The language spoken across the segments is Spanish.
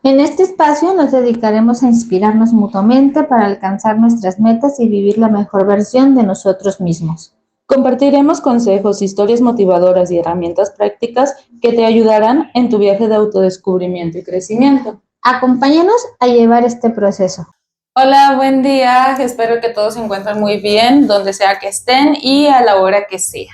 En este espacio nos dedicaremos a inspirarnos mutuamente para alcanzar nuestras metas y vivir la mejor versión de nosotros mismos. Compartiremos consejos, historias motivadoras y herramientas prácticas que te ayudarán en tu viaje de autodescubrimiento y crecimiento. Acompáñanos a llevar este proceso. Hola, buen día. Espero que todos se encuentren muy bien, donde sea que estén y a la hora que sea.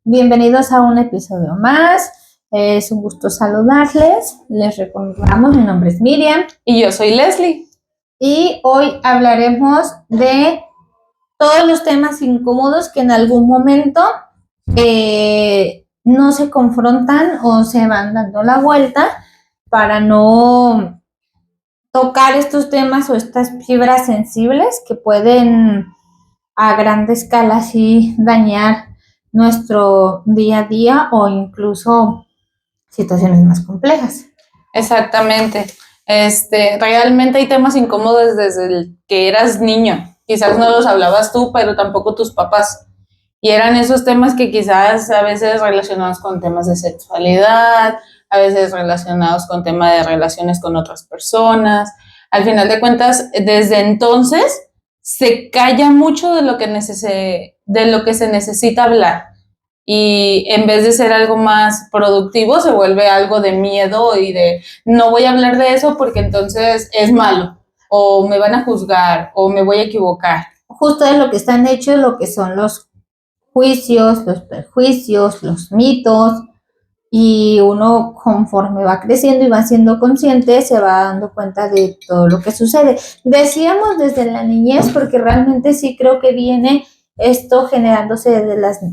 Bienvenidos a un episodio más. Es un gusto saludarles. Les recordamos, mi nombre es Miriam. Y yo soy Leslie. Y hoy hablaremos de todos los temas incómodos que en algún momento no se confrontan o se van dando la vuelta para no tocar estos temas o estas fibras sensibles que pueden a gran escala así dañar nuestro día a día o incluso situaciones más complejas. Exactamente. Realmente hay temas incómodos desde el que eras niño. Quizás no los hablabas tú, pero tampoco tus papás. Y eran esos temas que quizás a veces relacionados con temas de sexualidad, a veces relacionados con temas de relaciones con otras personas. Al final de cuentas, desde entonces se calla mucho de lo que se necesita hablar. Y en vez de ser algo más productivo, se vuelve algo de miedo y de no voy a hablar de eso porque entonces es malo, o me van a juzgar, o me voy a equivocar. Justo de lo que están hechos, lo que son los juicios, los prejuicios, los mitos, y uno conforme va creciendo y va siendo consciente, se va dando cuenta de todo lo que sucede. Decíamos desde la niñez, porque realmente sí creo que viene esto generándose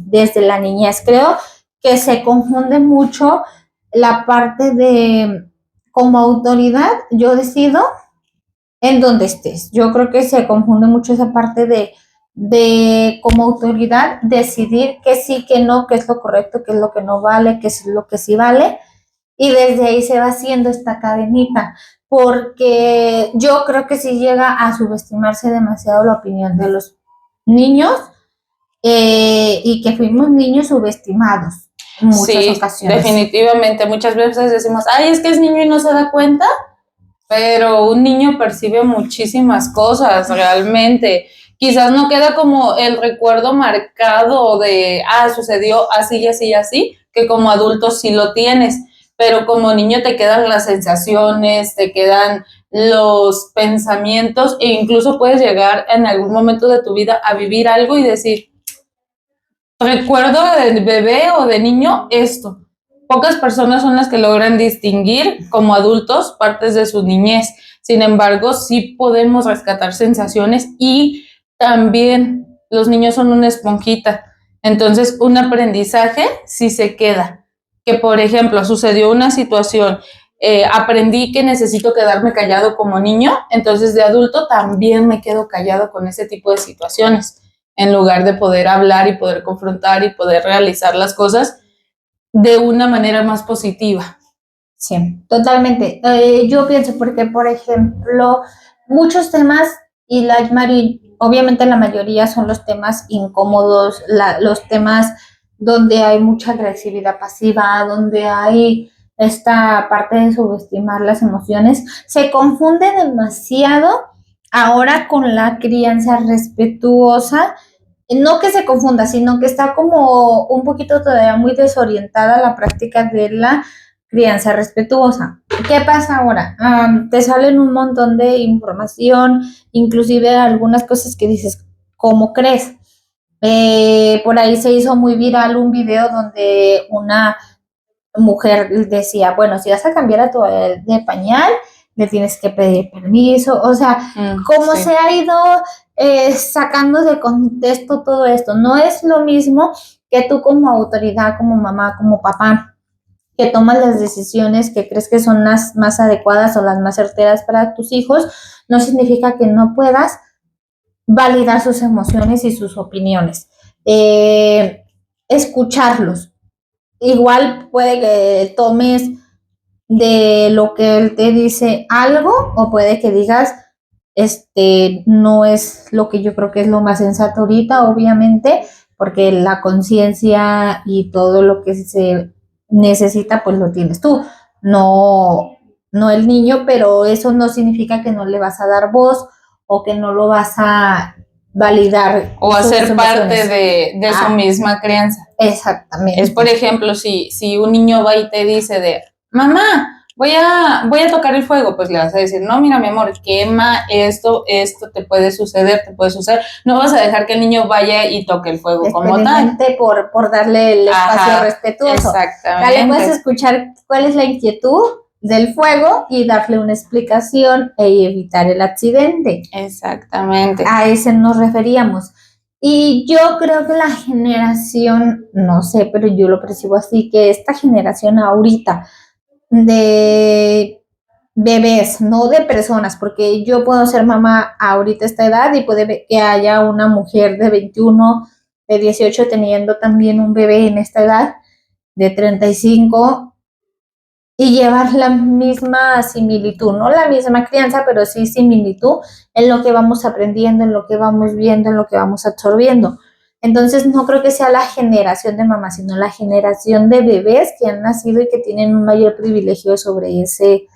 desde la niñez. Creo que se confunde mucho la parte de, como autoridad, yo decido en donde estés. Yo creo que se confunde mucho esa parte de como autoridad decidir que sí, que no, qué es lo correcto, qué es lo que no vale, qué es lo que sí vale, y desde ahí se va haciendo esta cadenita, porque yo creo que sí llega a subestimarse demasiado la opinión de los niños, y que fuimos niños subestimados en muchas ocasiones. Definitivamente, muchas veces decimos, ay, es que es niño y no se da cuenta, pero un niño percibe muchísimas cosas realmente. Quizás no queda como el recuerdo marcado de, sucedió así y así y así, que como adulto sí lo tienes, pero como niño te quedan las sensaciones, te quedan los pensamientos e incluso puedes llegar en algún momento de tu vida a vivir algo y decir, recuerdo de bebé o de niño esto. Pocas personas son las que logran distinguir como adultos partes de su niñez. Sin embargo, sí podemos rescatar sensaciones y también los niños son una esponjita. Entonces, un aprendizaje sí se queda. Que, por ejemplo, sucedió una situación, aprendí que necesito quedarme callado como niño, entonces de adulto también me quedo callado con ese tipo de situaciones, en lugar de poder hablar y poder confrontar y poder realizar las cosas de una manera más positiva. Sí, totalmente. Yo pienso porque, por ejemplo, muchos temas, y obviamente la mayoría son los temas incómodos, los temas donde hay mucha agresividad pasiva, donde hay esta parte de subestimar las emociones, se confunde demasiado ahora con la crianza respetuosa. No que se confunda, sino que está como un poquito todavía muy desorientada la práctica de la crianza respetuosa. ¿Qué pasa ahora? Te salen un montón de información, inclusive algunas cosas que dices, ¿cómo crees? Por ahí se hizo muy viral un video donde una mujer decía, bueno, si vas a cambiar a tu bebé de pañal, le tienes que pedir permiso. O sea, cómo se ha ido sacando de contexto todo esto. No es lo mismo que tú como autoridad, como mamá, como papá, que tomas las decisiones que crees que son las más adecuadas o las más certeras para tus hijos, no significa que no puedas validar sus emociones y sus opiniones. Escucharlos. Igual puede que tomes de lo que él te dice algo, o puede que digas, no es lo que yo creo que es lo más sensato ahorita, obviamente, porque la conciencia y todo lo que se necesita, pues lo tienes tú. No no el niño, pero eso no significa que no le vas a dar voz o que no lo vas a validar. O hacer parte de su misma crianza. Exactamente. Es, por ejemplo, si un niño va y te dice de, mamá, voy a tocar el fuego, pues le vas a decir, no, mira, mi amor, quema esto te puede suceder. No vas a dejar que el niño vaya y toque el fuego como tal. Por darle el espacio respetuoso. Exactamente. Le puedes escuchar cuál es la inquietud del fuego y darle una explicación e evitar el accidente. Exactamente. A ese nos referíamos. Y yo creo que la generación, no sé, pero yo lo percibo así, que esta generación ahorita de bebés, no de personas, porque yo puedo ser mamá ahorita a esta edad y puede que haya una mujer de 21, de 18 teniendo también un bebé en esta edad, de 35, y llevar la misma similitud, no la misma crianza, pero sí similitud en lo que vamos aprendiendo, en lo que vamos viendo, en lo que vamos absorbiendo. Entonces no creo que sea la generación de mamás, sino la generación de bebés que han nacido y que tienen un mayor privilegio sobre ese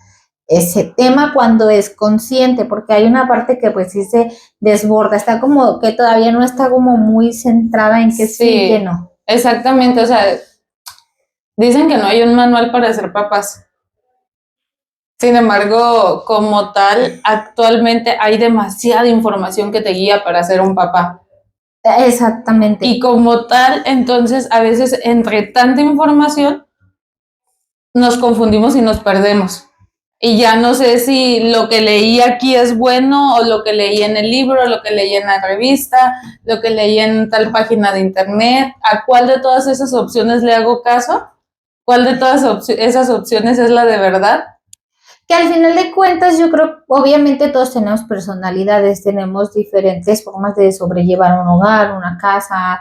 tema cuando es consciente, porque hay una parte que pues sí se desborda, está como que todavía no está como muy centrada en que sí y que no. Exactamente, o sea, dicen que no hay un manual para ser papás. Sin embargo, como tal, actualmente hay demasiada información que te guía para ser un papá. Exactamente. Y como tal, entonces, a veces entre tanta información, nos confundimos y nos perdemos. Y ya no sé si lo que leí aquí es bueno o lo que leí en el libro, lo que leí en la revista, lo que leí en tal página de internet. ¿A cuál de todas esas opciones le hago caso? ¿Cuál de todas esas opciones es la de verdad? Que al final de cuentas yo creo, obviamente todos tenemos personalidades, tenemos diferentes formas de sobrellevar un hogar, una casa,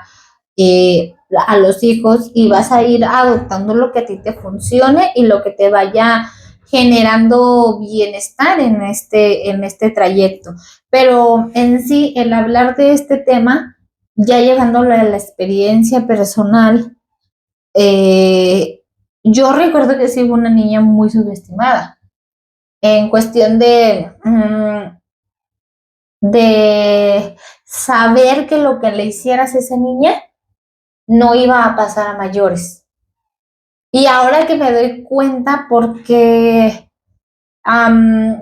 a los hijos, y vas a ir adoptando lo que a ti te funcione y lo que te vaya generando bienestar en este trayecto. Pero en sí, el hablar de este tema, ya llegándolo a la experiencia personal, yo recuerdo que sí fue una niña muy subestimada en cuestión de saber que lo que le hicieras a esa niña no iba a pasar a mayores. Y ahora que me doy cuenta porque,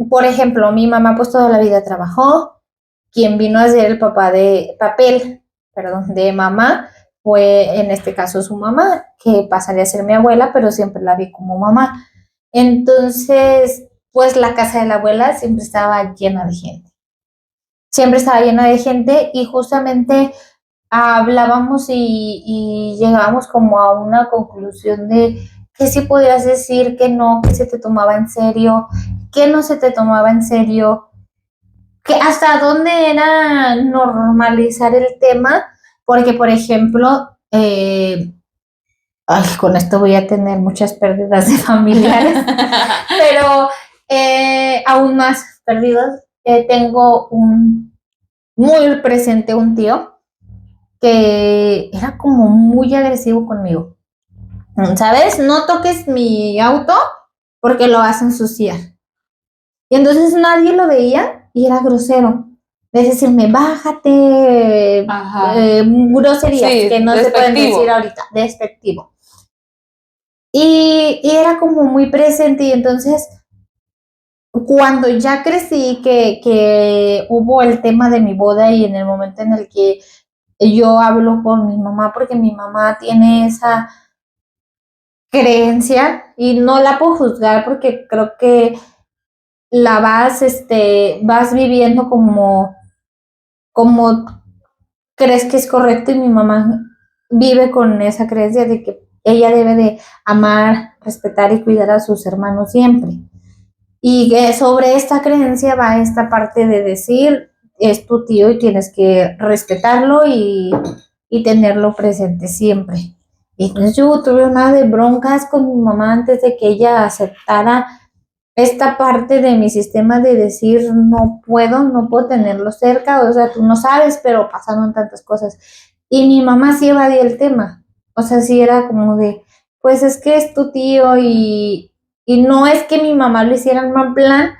por ejemplo, mi mamá pues toda la vida trabajó, quien vino a ser el papel de mamá fue en este caso su mamá, que pasaría a ser mi abuela, pero siempre la vi como mamá. Entonces, pues la casa de la abuela siempre estaba llena de gente. Siempre estaba llena de gente y justamente hablábamos y llegábamos como a una conclusión de que sí podías decir, que no, que se te tomaba en serio, que no se te tomaba en serio, que hasta dónde era normalizar el tema, porque por ejemplo, con esto voy a tener muchas pérdidas de familiares, pero aún más perdidos. Tengo muy presente un tío que era como muy agresivo conmigo. ¿Sabes? No toques mi auto porque lo vas a ensuciar. Y entonces nadie lo veía y era grosero. Es decirme, bájate, groserías que no se pueden decir ahorita, despectivo. Y era como muy presente y entonces cuando ya crecí que hubo el tema de mi boda y en el momento en el que yo hablo con mi mamá porque mi mamá tiene esa creencia y no la puedo juzgar porque creo que la vas viviendo como crees que es correcto y mi mamá vive con esa creencia de que ella debe de amar, respetar y cuidar a sus hermanos siempre. Y sobre esta creencia va esta parte de decir, es tu tío y tienes que respetarlo y tenerlo presente siempre. Y entonces yo tuve una de broncas con mi mamá antes de que ella aceptara esta parte de mi sistema de decir no puedo tenerlo cerca, o sea, tú no sabes, pero pasaron tantas cosas. Y mi mamá sí evadía el tema, o sea, sí era como de, pues es que es tu tío y Y no es que mi mamá lo hiciera en mal plan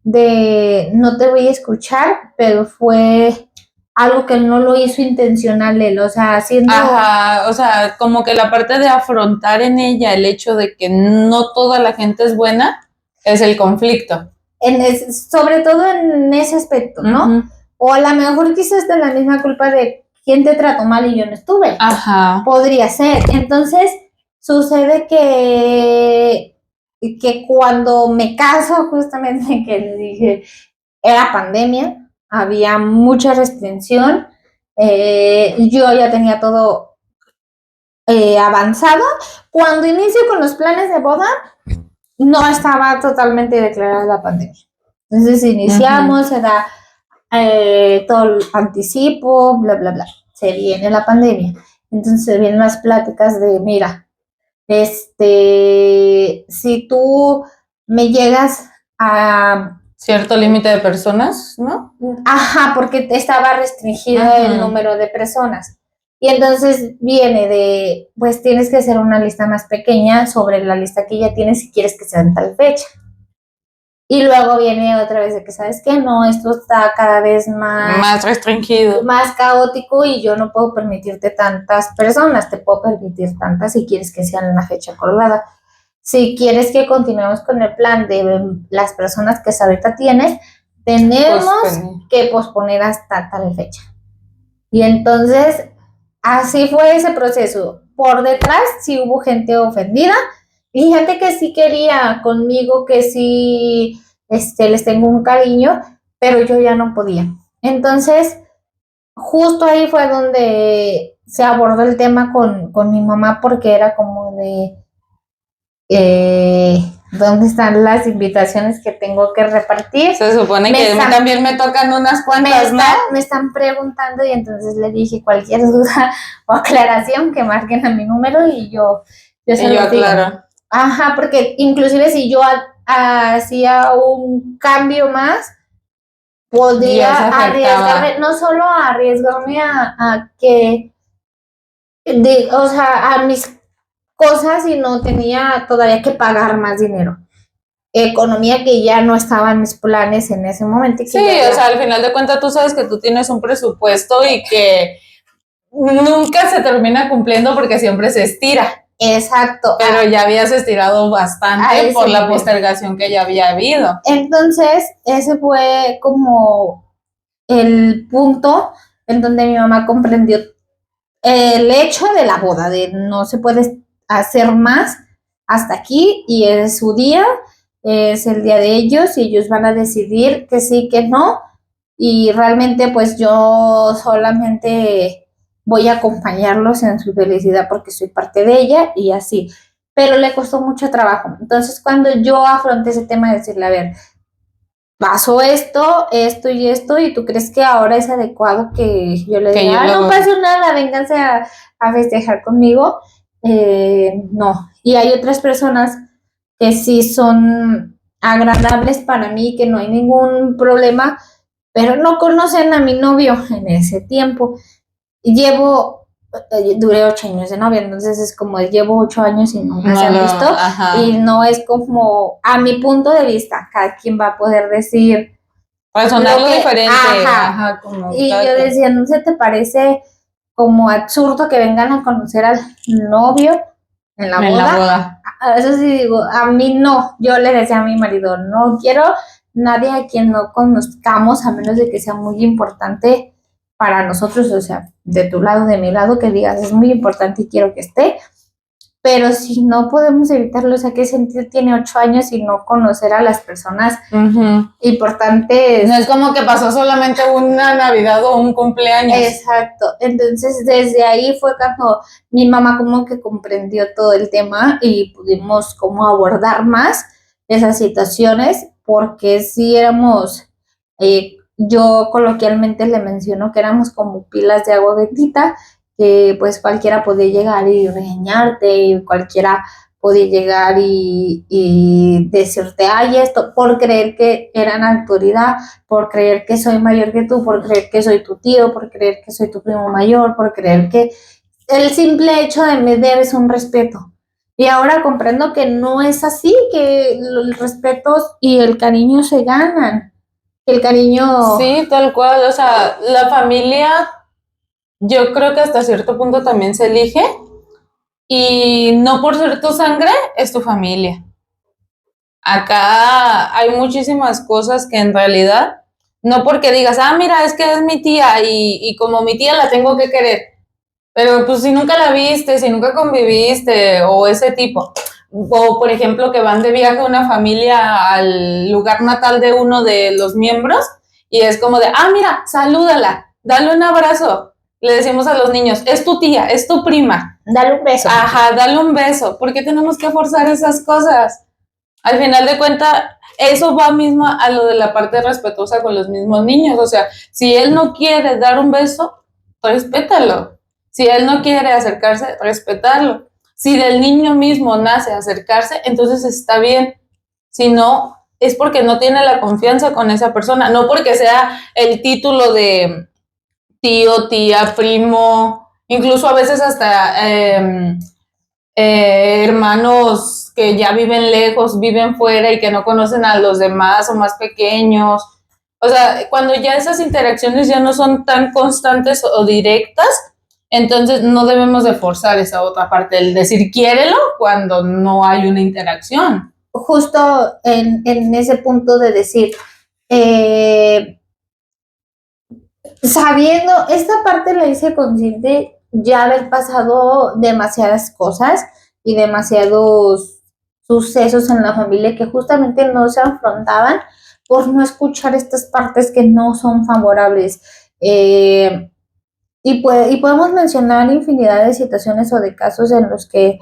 de no te voy a escuchar, pero fue algo que no lo hizo intencional él, o sea, haciendo... Ajá, o sea, como que la parte de afrontar en ella el hecho de que no toda la gente es buena es el conflicto. Sobre todo en ese aspecto, ¿no? Uh-huh. O a lo mejor quizás de la misma culpa de quién te trató mal y yo no estuve. Ajá. Podría ser. Entonces, sucede que cuando me caso, justamente que le dije, era pandemia, había mucha restricción, yo ya tenía todo avanzado. Cuando inicio con los planes de boda, no estaba totalmente declarada la pandemia. Entonces iniciamos, se da todo el anticipo, bla, bla, bla. Se viene la pandemia. Entonces se vienen las pláticas de, mira, si tú me llegas a... Cierto límite de personas, ¿no? Ajá, porque estaba restringido el número de personas. Y entonces viene de, pues tienes que hacer una lista más pequeña sobre la lista que ya tienes si quieres que sea en tal fecha. Y luego viene otra vez de que, ¿sabes qué? No, esto está cada vez más restringido, más caótico y yo no puedo permitirte tantas personas, te puedo permitir tantas si quieres que sean en una fecha acordada. Si quieres que continuemos con el plan de las personas que ahorita tienes, tenemos que posponer hasta tal fecha. Y entonces, así fue ese proceso. Por detrás sí hubo gente ofendida y gente que sí quería conmigo, que sí les tengo un cariño, pero yo ya no podía. Entonces, justo ahí fue donde se abordó el tema con mi mamá, porque era como de... ¿dónde están las invitaciones que tengo que repartir? Se supone que también me tocan unas cuantas, ¿no? Me están preguntando y entonces le dije cualquier duda o aclaración que marquen a mi número y yo se lo aclaro. Ajá, porque inclusive si yo hacía un cambio más, podría arriesgarme, no solo arriesgarme a que, o sea, a mis cosas, sino tenía todavía que pagar más dinero. Economía que ya no estaba en mis planes en ese momento. Sí, o sea, al final de cuentas tú sabes que tú tienes un presupuesto y que nunca se termina cumpliendo porque siempre se estira. Exacto. Pero ya habías estirado bastante por la postergación que ya había habido. Entonces, ese fue como el punto en donde mi mamá comprendió el hecho de la boda, de no se puede hacer más hasta aquí y es su día, es el día de ellos y ellos van a decidir que sí, que no, y realmente pues yo solamente voy a acompañarlos en su felicidad porque soy parte de ella y así, pero le costó mucho trabajo. Entonces cuando yo afronté ese tema de decirle, a ver, pasó esto y tú crees que ahora es adecuado que yo le diga, no pasó nada, vénganse a festejar conmigo, no. Y hay otras personas que sí son agradables para mí, que no hay ningún problema, pero no conocen a mi novio en ese tiempo. Duré 8 años de novia, entonces es como llevo 8 años y nunca se han visto. Ajá. Y no es como, a mi punto de vista, cada quien va a poder decir algo diferente. Ajá, como y yo decía, ¿no se te parece como absurdo que vengan a conocer al novio en la boda? Eso sí digo, a mí no. Yo le decía a mi marido, no quiero nadie a quien no conozcamos, a menos de que sea muy importante para nosotros, o sea, de tu lado, de mi lado, que digas, es muy importante y quiero que esté. Pero si no podemos evitarlo, o sea, ¿qué sentido tiene 8 años y no conocer a las personas importantes? No es como que pasó solamente una Navidad o un cumpleaños. Exacto. Entonces, desde ahí fue cuando mi mamá como que comprendió todo el tema y pudimos como abordar más esas situaciones, porque sí éramos, yo coloquialmente le menciono que éramos como pilas de agua bendita, que pues cualquiera podía llegar y regañarte, y cualquiera podía llegar y decirte, ay, esto, por creer que eran autoridad, por creer que soy mayor que tú, por creer que soy tu tío, por creer que soy tu primo mayor, por creer que el simple hecho de me debes un respeto. Y ahora comprendo que no es así, que el respeto y el cariño se ganan. Que el cariño... Sí, tal cual. O sea, la familia, yo creo que hasta cierto punto también se elige. Y no por ser tu sangre, es tu familia. Acá hay muchísimas cosas que en realidad, no porque digas, ah, mira, es que es mi tía y como mi tía la tengo que querer, pero pues si nunca la viste, si nunca conviviste o ese tipo, o por ejemplo que van de viaje una familia al lugar natal de uno de los miembros y es como de, ah, mira, salúdala, dale un abrazo. Le decimos a los niños, es tu tía, es tu prima. Dale un beso. Ajá, dale un beso. ¿Por qué tenemos que forzar esas cosas? Al final de cuentas, eso va mismo a lo de la parte respetuosa con los mismos niños. O sea, si él no quiere dar un beso, respétalo. Si él no quiere acercarse, respetarlo. Si del niño mismo nace acercarse, entonces está bien. Si no, es porque no tiene la confianza con esa persona. No porque sea el título de tío, tía, primo, incluso a veces hasta hermanos que ya viven lejos, viven fuera y que no conocen a los demás o más pequeños. O sea, cuando ya esas interacciones ya no son tan constantes o directas, entonces no debemos de forzar esa otra parte, el decir quiérelo cuando no hay una interacción. Justo en ese punto de decir, sabiendo, esta parte la hice consciente ya haber pasado demasiadas cosas y demasiados sucesos en la familia que justamente no se afrontaban por no escuchar estas partes que no son favorables. Y podemos mencionar infinidad de situaciones o de casos en los que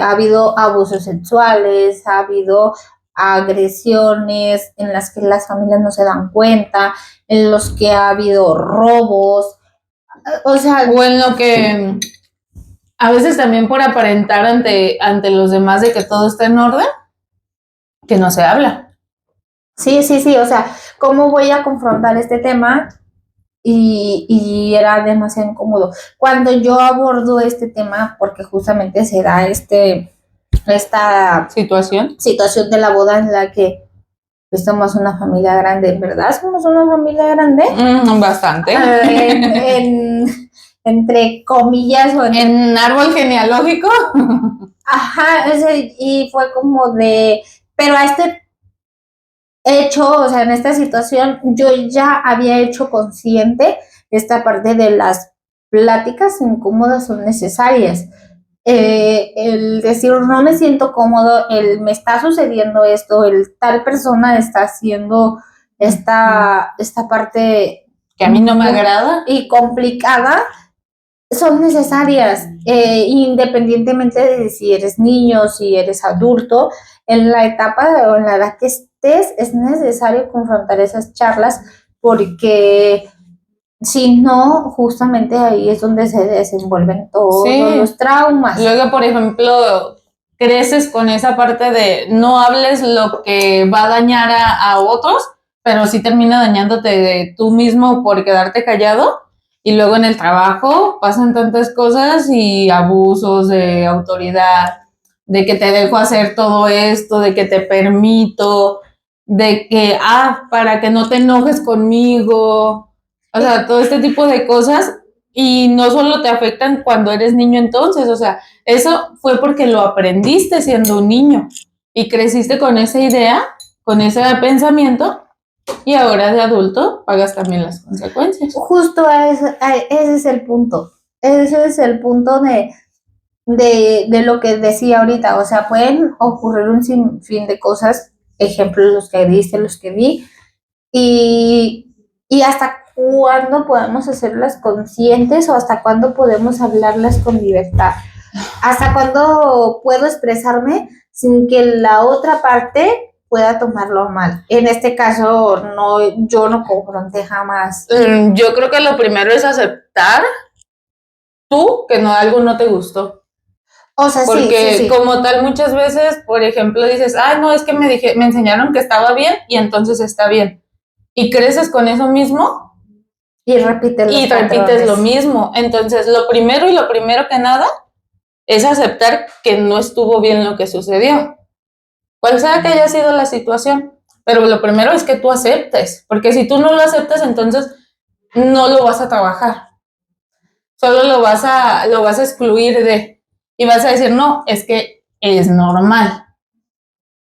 ha habido abusos sexuales, ha habido agresiones en las que las familias no se dan cuenta, en los que ha habido robos, o sea... O en lo que a veces también por aparentar ante los demás de que todo está en orden, que no se habla. Sí, sí, sí, o sea, ¿cómo voy a confrontar este tema? Y era demasiado incómodo. Cuando yo abordo este tema, porque justamente se da esta situación de la boda en la que pues, somos una familia grande, ¿verdad? Somos una familia grande. Bastante. Entre comillas. O en árbol genealógico. Ajá, y fue como de, pero a este hecho, o sea, en esta situación, yo ya había hecho consciente esta parte de las pláticas incómodas son necesarias. El decir no me siento cómodo, el me está sucediendo esto, el tal persona está haciendo esta parte que a mí no me agrada y complicada, son necesarias, independientemente de si eres niño, si eres adulto, en la etapa o en la edad que estés, es necesario confrontar esas charlas porque si no, justamente ahí es donde se desenvuelven todos los traumas. Luego, por ejemplo, creces con esa parte de no hables lo que va a dañar a otros, pero sí termina dañándote de tú mismo por quedarte callado. Y luego en el trabajo pasan tantas cosas y abusos de autoridad, de que te dejo hacer todo esto, de que te permito, de que, para que no te enojes conmigo. O sea, todo este tipo de cosas y no solo te afectan cuando eres niño entonces, o sea, eso fue porque lo aprendiste siendo un niño y creciste con esa idea, con ese pensamiento y ahora de adulto pagas también las consecuencias. Justo ese es el punto, ese es el punto de lo que decía ahorita, o sea, pueden ocurrir un sinfín de cosas, ejemplos los que diste, los que vi, y hasta cuándo podemos hacerlas conscientes o hasta cuándo podemos hablarlas con libertad, hasta cuándo puedo expresarme sin que la otra parte pueda tomarlo mal. En este caso, yo no confronté jamás. Yo creo que lo primero es aceptar tú que algo no te gustó. O sea, porque sí. Como tal muchas veces, por ejemplo, dices, no, es que me enseñaron que estaba bien y entonces está bien. Y creces con eso mismo y repites lo mismo. Entonces, lo primero que nada es aceptar que no estuvo bien lo que sucedió, cual sea que haya sido la situación. Pero lo primero es que tú aceptes, porque si tú no lo aceptas, entonces no lo vas a trabajar. Solo lo vas a excluir y vas a decir, no, es que es normal.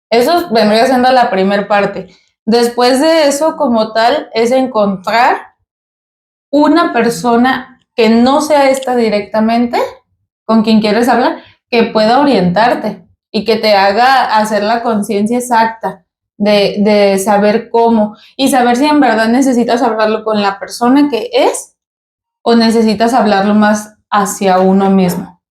Eso vendría siendo la primera parte. Después de eso, como tal, es encontrar una persona que no sea esta directamente, con quien quieres hablar, que pueda orientarte y que te haga hacer la conciencia exacta de saber cómo y saber si en verdad necesitas hablarlo con la persona que es o necesitas hablarlo más hacia uno mismo.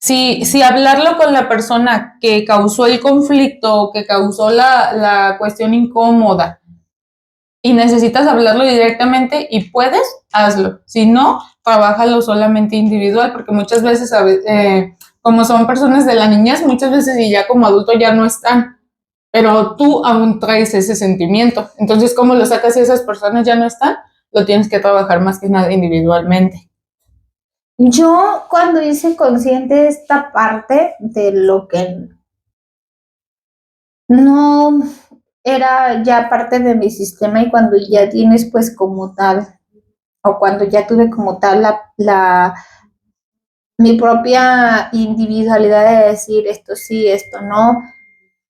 Si hablarlo con la persona que causó el conflicto o que causó la cuestión incómoda y necesitas hablarlo directamente y puedes, hazlo. Si no, trabájalo solamente individual, porque muchas veces, como son personas de la niñez, muchas veces y ya como adulto ya no están, pero tú aún traes ese sentimiento. Entonces, ¿cómo lo sacas si esas personas ya no están? Lo tienes que trabajar más que nada individualmente. Yo cuando hice consciente esta parte de lo que no era ya parte de mi sistema y cuando ya tienes pues como tal, o cuando ya tuve como tal mi propia individualidad de decir esto sí, esto no,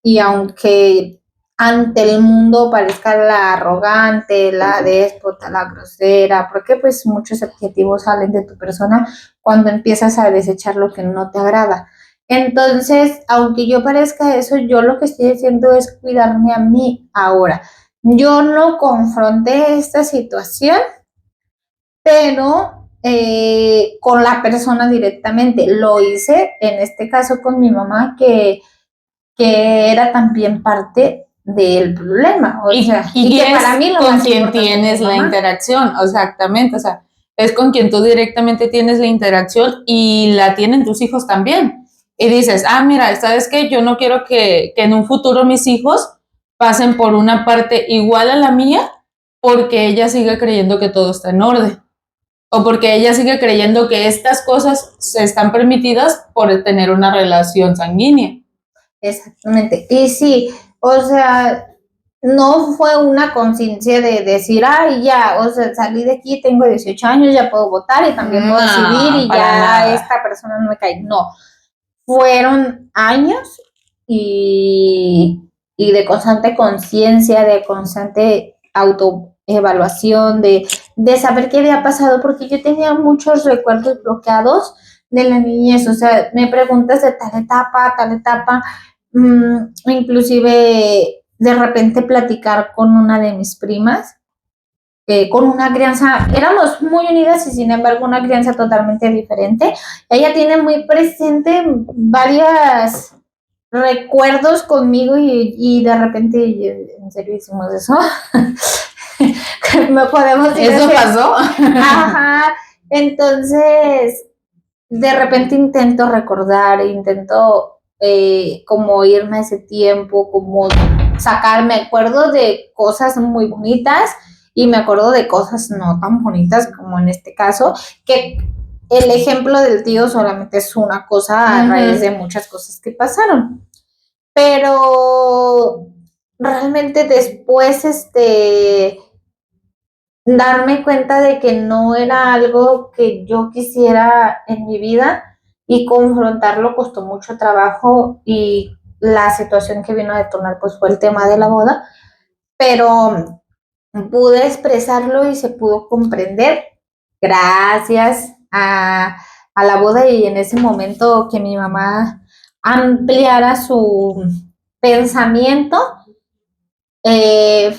y aunque ante el mundo parezca la arrogante, la déspota, la grosera, porque pues muchos adjetivos salen de tu persona cuando empiezas a desechar lo que no te agrada. Entonces, aunque yo parezca eso, yo lo que estoy haciendo es cuidarme a mí ahora. Yo no confronté esta situación, pero con la persona directamente. Lo hice en este caso con mi mamá, que era también parte del problema, o sea, y que para mí lo con más quien importante tienes es mi la mamá. interacción, exactamente, o sea, es con quien tú directamente tienes la interacción y la tienen tus hijos también. Y dices, ah, mira, ¿sabes qué? Yo no quiero que en un futuro mis hijos pasen por una parte igual a la mía porque ella sigue creyendo que todo está en orden o porque ella sigue creyendo que estas cosas se están permitidas por tener una relación sanguínea. Exactamente. Y sí, o sea, no fue una conciencia de decir, ay, ya, o sea, salí de aquí, tengo 18 años, ya puedo votar y también puedo decidir y ya nada. esta persona no me cae. No, fueron años y de constante conciencia, de constante autoevaluación, de saber qué había pasado, porque yo tenía muchos recuerdos bloqueados de la niñez, o sea, me preguntas de tal etapa, inclusive de repente platicar con una de mis primas, con una crianza, éramos muy unidas y sin embargo una crianza totalmente diferente. Ella tiene muy presente varios recuerdos conmigo y de repente, en serio hicimos eso. No podemos ir ¿Eso pasó? Ajá, entonces de repente intento recordar, intento como irme a ese tiempo, como sacar, me acuerdo de cosas muy bonitas y me acuerdo de cosas no tan bonitas como en este caso, que el ejemplo del tío solamente es una cosa a raíz de muchas cosas que pasaron. Pero realmente después, darme cuenta de que no era algo que yo quisiera en mi vida y confrontarlo costó mucho trabajo y la situación que vino a detonar pues fue el tema de la boda, pero pude expresarlo y se pudo comprender gracias a la boda y en ese momento que mi mamá ampliara su pensamiento,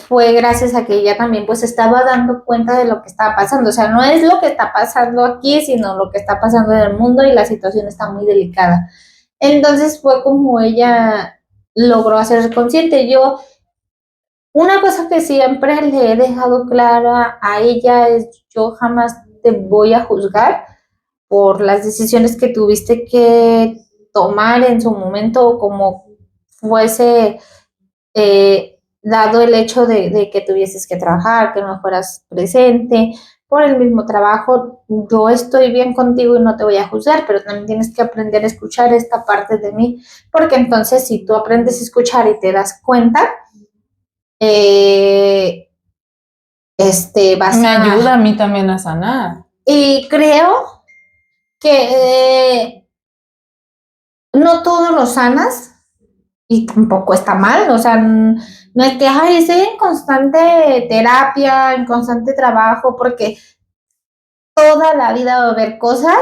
fue gracias a que ella también pues estaba dando cuenta de lo que estaba pasando. O sea, no es lo que está pasando aquí, sino lo que está pasando en el mundo y la situación está muy delicada. Entonces fue como ella logró hacerse consciente. Una cosa que siempre le he dejado clara a ella es, yo jamás te voy a juzgar por las decisiones que tuviste que tomar en su momento, como fuese dado el hecho de que tuvieses que trabajar, que no fueras presente, por el mismo trabajo, yo estoy bien contigo y no te voy a juzgar, pero también tienes que aprender a escuchar esta parte de mí, porque entonces si tú aprendes a escuchar y te das cuenta, eh, vas Me a... ayuda a mí también a sanar. Y creo que no todo lo sanas y tampoco está mal, o sea, no es que, ay, estoy en constante terapia, en constante trabajo, porque toda la vida va a haber cosas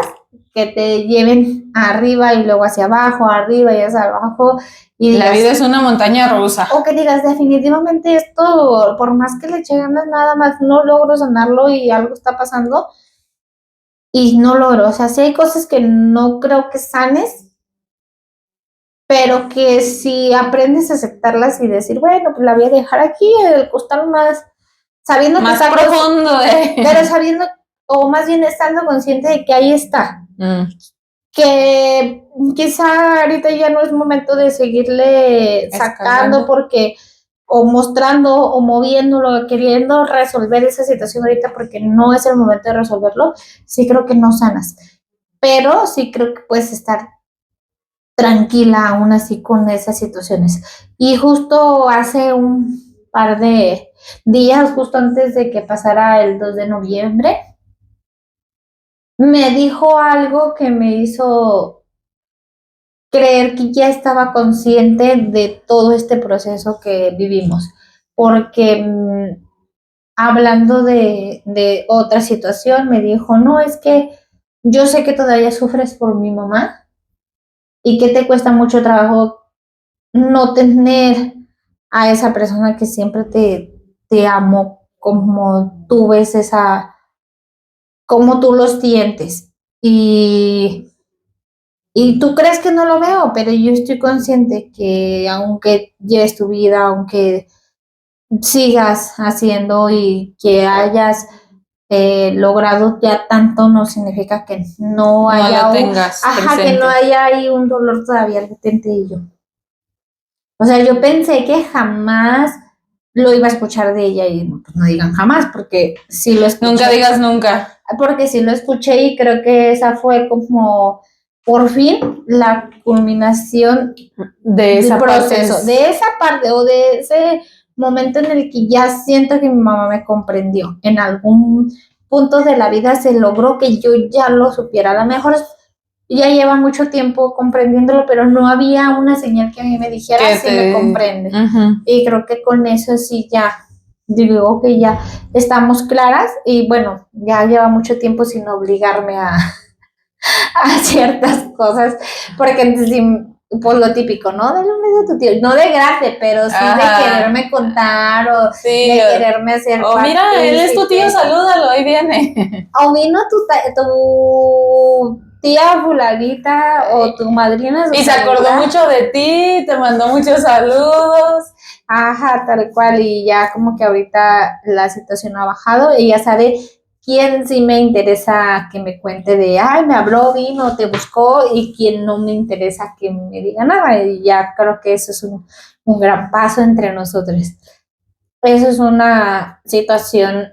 que te lleven arriba y luego hacia abajo, arriba y hacia abajo. Y La digas, vida es una montaña rusa. o que digas, definitivamente esto, por más que le eche ganas, nada más no logro sanarlo y algo está pasando y no logro. O sea, sí hay cosas que no creo que sanes, pero que si aprendes a aceptarlas y decir, bueno, pues la voy a dejar aquí, el costar más, sabiendo Más que está profundo, pero sabiendo, o más bien estando consciente de que ahí está. Que quizá ahorita ya no es momento de seguirle sacando Escalando. porque o mostrando o moviéndolo, queriendo resolver esa situación ahorita porque no es el momento de resolverlo, sí creo que no sanas. Pero sí creo que puedes estar tranquila aún así con esas situaciones. Y justo hace un par de días, justo antes de que pasara el 2 de noviembre, me dijo algo que me hizo creer que ya estaba consciente de todo este proceso que vivimos, porque hablando de otra situación, me dijo, no, es que yo sé que todavía sufres por mi mamá y que te cuesta mucho trabajo no tener a esa persona que siempre te amó como tú ves esa, como tú lo sientes. Y tú crees que no lo veo, pero yo estoy consciente que aunque lleves tu vida, aunque sigas haciendo y que hayas logrado ya tanto, no significa que no haya lo tengas que no presente. haya ahí un dolor todavía latente y yo. O sea, yo pensé que jamás lo iba a escuchar de ella y pues no digan jamás, porque sí lo escuché. Nunca digas nunca. Porque sí lo escuché y creo que esa fue como por fin la culminación De esa del proceso, parte de esa parte o de ese momento en el que ya siento que mi mamá me comprendió. En algún punto de la vida se logró que yo ya lo supiera. A lo mejor ya lleva mucho tiempo comprendiéndolo, pero no había una señal que a mí me dijera si me comprende. Y creo que con eso sí ya digo que ya estamos claras y bueno, ya lleva mucho tiempo sin obligarme a ciertas cosas, porque antes sí, por lo típico, ¿no? Dale un beso a tu tío, no de gracia, pero sí de quererme contar o de quererme hacer o mira, él es tu tío, salúdalo, ahí viene. O vino tu tía fulanita o tu madrina. Y se acordó mucho de ti, te mandó muchos saludos. Ajá, tal cual, y ya como que ahorita la situación ha bajado, ella sabe quién sí me interesa que me cuente de, ay, me habló, vino, te buscó, y quién no me interesa que me diga nada, y ya creo que eso es un gran paso entre nosotros. Eso es una situación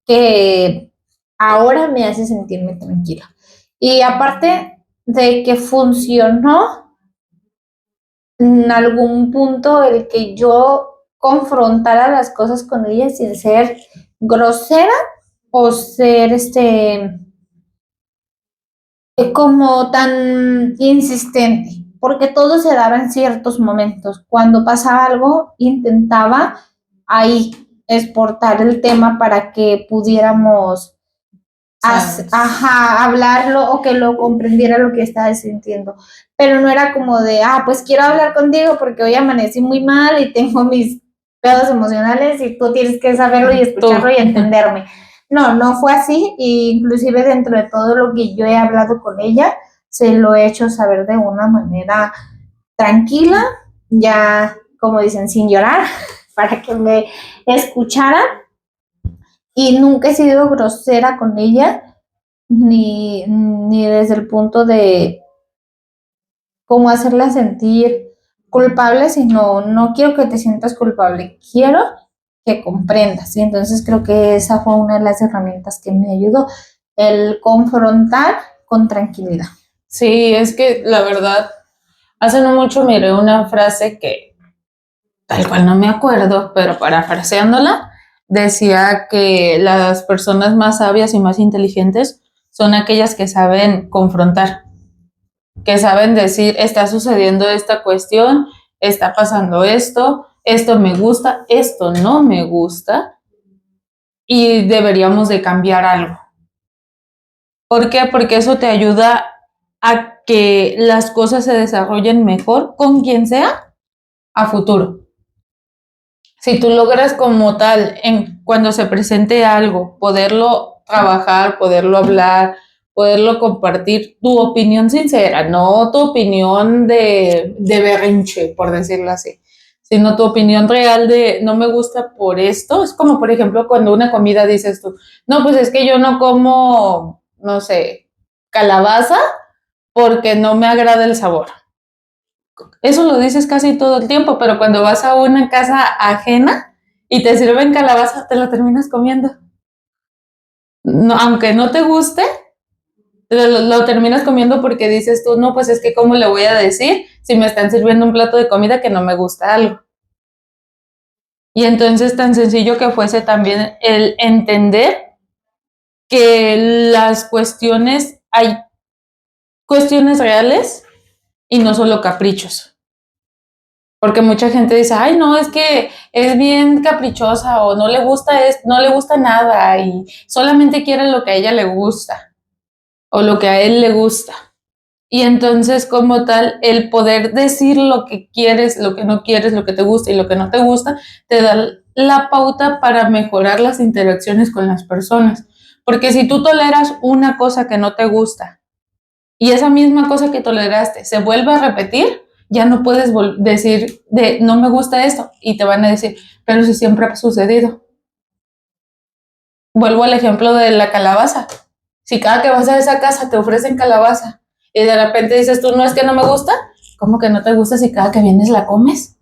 que ahora me hace sentirme tranquila. Y aparte de que funcionó en algún punto el que yo confrontara las cosas con ella sin ser grosera o ser como tan insistente, porque todo se daba en ciertos momentos. Cuando pasaba algo, intentaba ahí exportar el tema para que pudiéramos hablarlo o que lo comprendiera lo que estaba sintiendo. Pero no era como de, pues quiero hablar contigo porque hoy amanecí muy mal y tengo mis pedos emocionales y tú tienes que saberlo y escucharlo y entenderme. No, no fue así, e inclusive dentro de todo lo que yo he hablado con ella, se lo he hecho saber de una manera tranquila, ya como dicen, sin llorar, para que me escuchara y nunca he sido grosera con ella, ni desde el punto de cómo hacerla sentir culpable, sino no quiero que te sientas culpable, quiero que comprendas, ¿sí? Entonces creo que esa fue una de las herramientas que me ayudó, el confrontar con tranquilidad. Sí, es que la verdad, hace no mucho miré una frase que tal cual no me acuerdo, pero parafraseándola, decía que las personas más sabias y más inteligentes son aquellas que saben confrontar, que saben decir, está sucediendo esta cuestión, está pasando esto me gusta, esto no me gusta, y deberíamos de cambiar algo. ¿Por qué? Porque eso te ayuda a que las cosas se desarrollen mejor con quien sea a futuro. Si tú logras como tal, cuando se presente algo, poderlo trabajar, poderlo hablar, poderlo compartir, tu opinión sincera, no tu opinión de berrinche, por decirlo así, sino tu opinión real de no me gusta por esto. Es como, por ejemplo, cuando una comida dices tú, no, pues es que yo no como, no sé, calabaza porque no me agrada el sabor. Eso lo dices casi todo el tiempo, pero cuando vas a una casa ajena y te sirven calabaza, te la terminas comiendo. No, aunque no te guste, lo terminas comiendo porque dices tú, no, pues es que cómo le voy a decir si me están sirviendo un plato de comida que no me gusta algo. Y entonces tan sencillo que fuese también el entender que las cuestiones, hay cuestiones reales y no solo caprichos. Porque mucha gente dice, ay, no, es que es bien caprichosa o no le gusta no le gusta nada y solamente quiere lo que a ella le gusta o lo que a él le gusta. Y entonces, como tal, el poder decir lo que quieres, lo que no quieres, lo que te gusta y lo que no te gusta, te da la pauta para mejorar las interacciones con las personas. Porque si tú toleras una cosa que no te gusta y esa misma cosa que toleraste se vuelve a repetir, ya no puedes decir de no me gusta esto y te van a decir, pero si siempre ha sucedido. Vuelvo al ejemplo de la calabaza. Si cada que vas a esa casa te ofrecen calabaza y de repente dices tú, no, es que no me gusta, ¿cómo que no te gusta si cada que vienes la comes?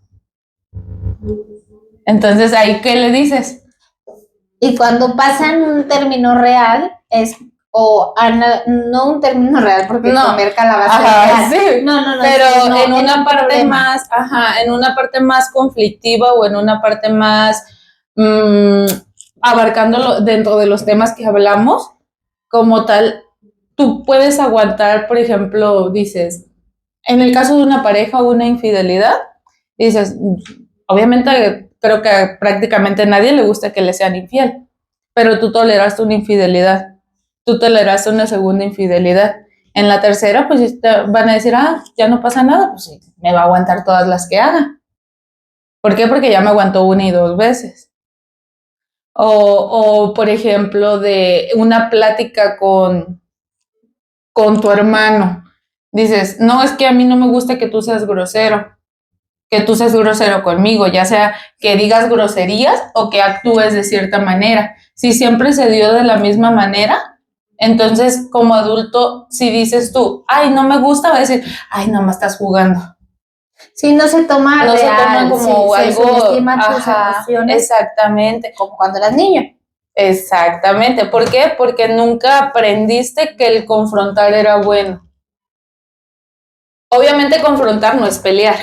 Entonces, ¿ahí qué le dices? Y cuando pasan un término real, es o no un término real, porque No. comer calabaza Ajá, es real. sí. No, pero no, en una un parte problema. más, ajá, en una parte más conflictiva o en una parte más abarcándolo dentro de los temas que hablamos, como tal, tú puedes aguantar, por ejemplo, dices, en el caso de una pareja o una infidelidad, dices, obviamente creo que a prácticamente a nadie le gusta que le sean infiel, pero tú toleraste una infidelidad, tú toleraste una segunda infidelidad. En la tercera, pues te van a decir, ah, ya no pasa nada, pues sí, me va a aguantar todas las que haga. ¿Por qué? Porque ya me aguantó una y dos veces. O por ejemplo, de una plática con tu hermano. Dices, no, es que a mí no me gusta que tú seas grosero conmigo, ya sea que digas groserías o que actúes de cierta manera. Si siempre se dio de la misma manera, entonces como adulto, si dices tú, ay, no me gusta, va a decir, ay, no me estás jugando. Sí, no se toma No real, se toma como se algo, subestiman sus ajá, emociones, exactamente. como cuando eras niño. Exactamente. ¿Por qué? Porque nunca aprendiste que el confrontar era bueno. Obviamente confrontar no es pelear.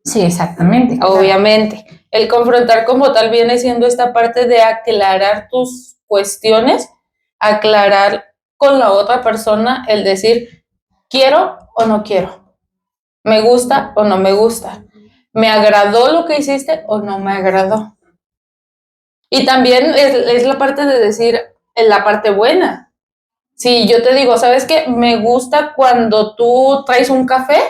Sí, exactamente. Obviamente. El confrontar como tal viene siendo esta parte de aclarar tus cuestiones, aclarar con la otra persona el decir, quiero o no quiero, me gusta o no me gusta, me agradó lo que hiciste o no me agradó. Y también es la parte de decir la parte buena. Si yo te digo, ¿sabes qué? Me gusta cuando tú traes un café,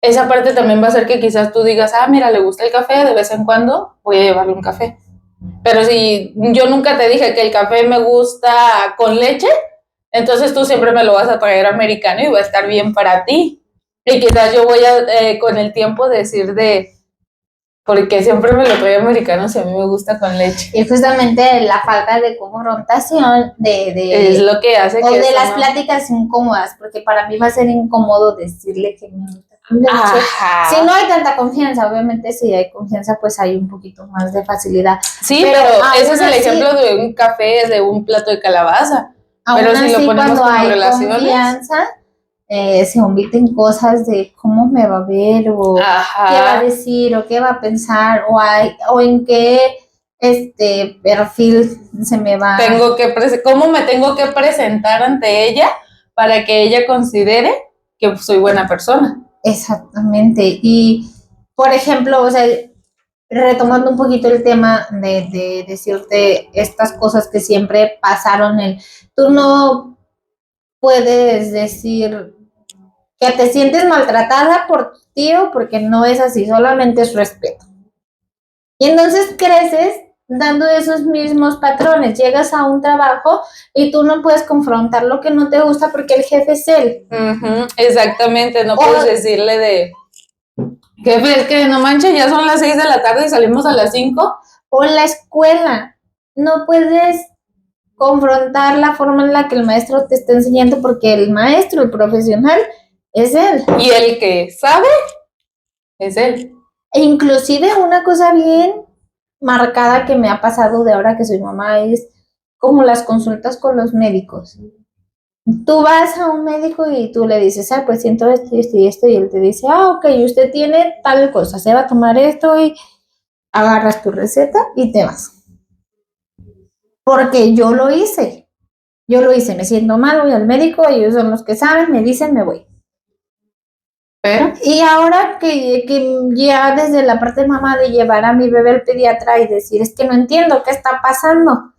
esa parte también va a hacer que quizás tú digas, ah, mira, le gusta el café, de vez en cuando voy a llevarle un café. Pero si yo nunca te dije que el café me gusta con leche, entonces tú siempre me lo vas a traer americano y va a estar bien para ti. Y quizás yo voy a, con el tiempo, decir porque siempre me lo trae americano si a mí me gusta con leche. Y justamente la falta de confrontación, Es lo que hace o que de eso las no... pláticas incómodas, porque para mí va a ser incómodo decirle que me gusta Ajá. Si no hay tanta confianza, obviamente si hay confianza, pues hay un poquito más de facilidad. Sí, pero ese es el ejemplo de un café, de un plato de calabaza. Pero si lo ponemos cuando como hay relaciones, confianza, se omiten cosas de cómo me va a ver o qué va a decir o qué va a pensar o en qué perfil se me va. ¿Cómo me tengo que presentar ante ella para que ella considere que soy buena persona? Exactamente. Y, por ejemplo, o sea, retomando un poquito el tema de decirte estas cosas que siempre pasaron, tú no puedes decir que te sientes maltratada por tu tío porque no es así, solamente es respeto. Y entonces creces dando esos mismos patrones, llegas a un trabajo y tú no puedes confrontar lo que no te gusta porque el jefe es él. Exactamente, no puedes decirle de jefe, es que no manches, ya son las 6 de la tarde y salimos a las 5. O en la escuela, no puedes confrontar la forma en la que el maestro te está enseñando porque el maestro, el profesional, es él. Y el que sabe es él. E inclusive una cosa bien marcada que me ha pasado de ahora que soy mamá es como las consultas con los médicos. Tú vas a un médico y tú le dices, pues siento esto y esto y esto, y él te dice, ok, usted tiene tal cosa, se va a tomar esto y agarras tu receta y te vas. Porque yo lo hice, me siento mal, voy al médico, ellos son los que saben, me dicen, me voy. Pero, y ahora que ya desde la parte de mamá de llevar a mi bebé al pediatra y decir, es que no entiendo qué está pasando.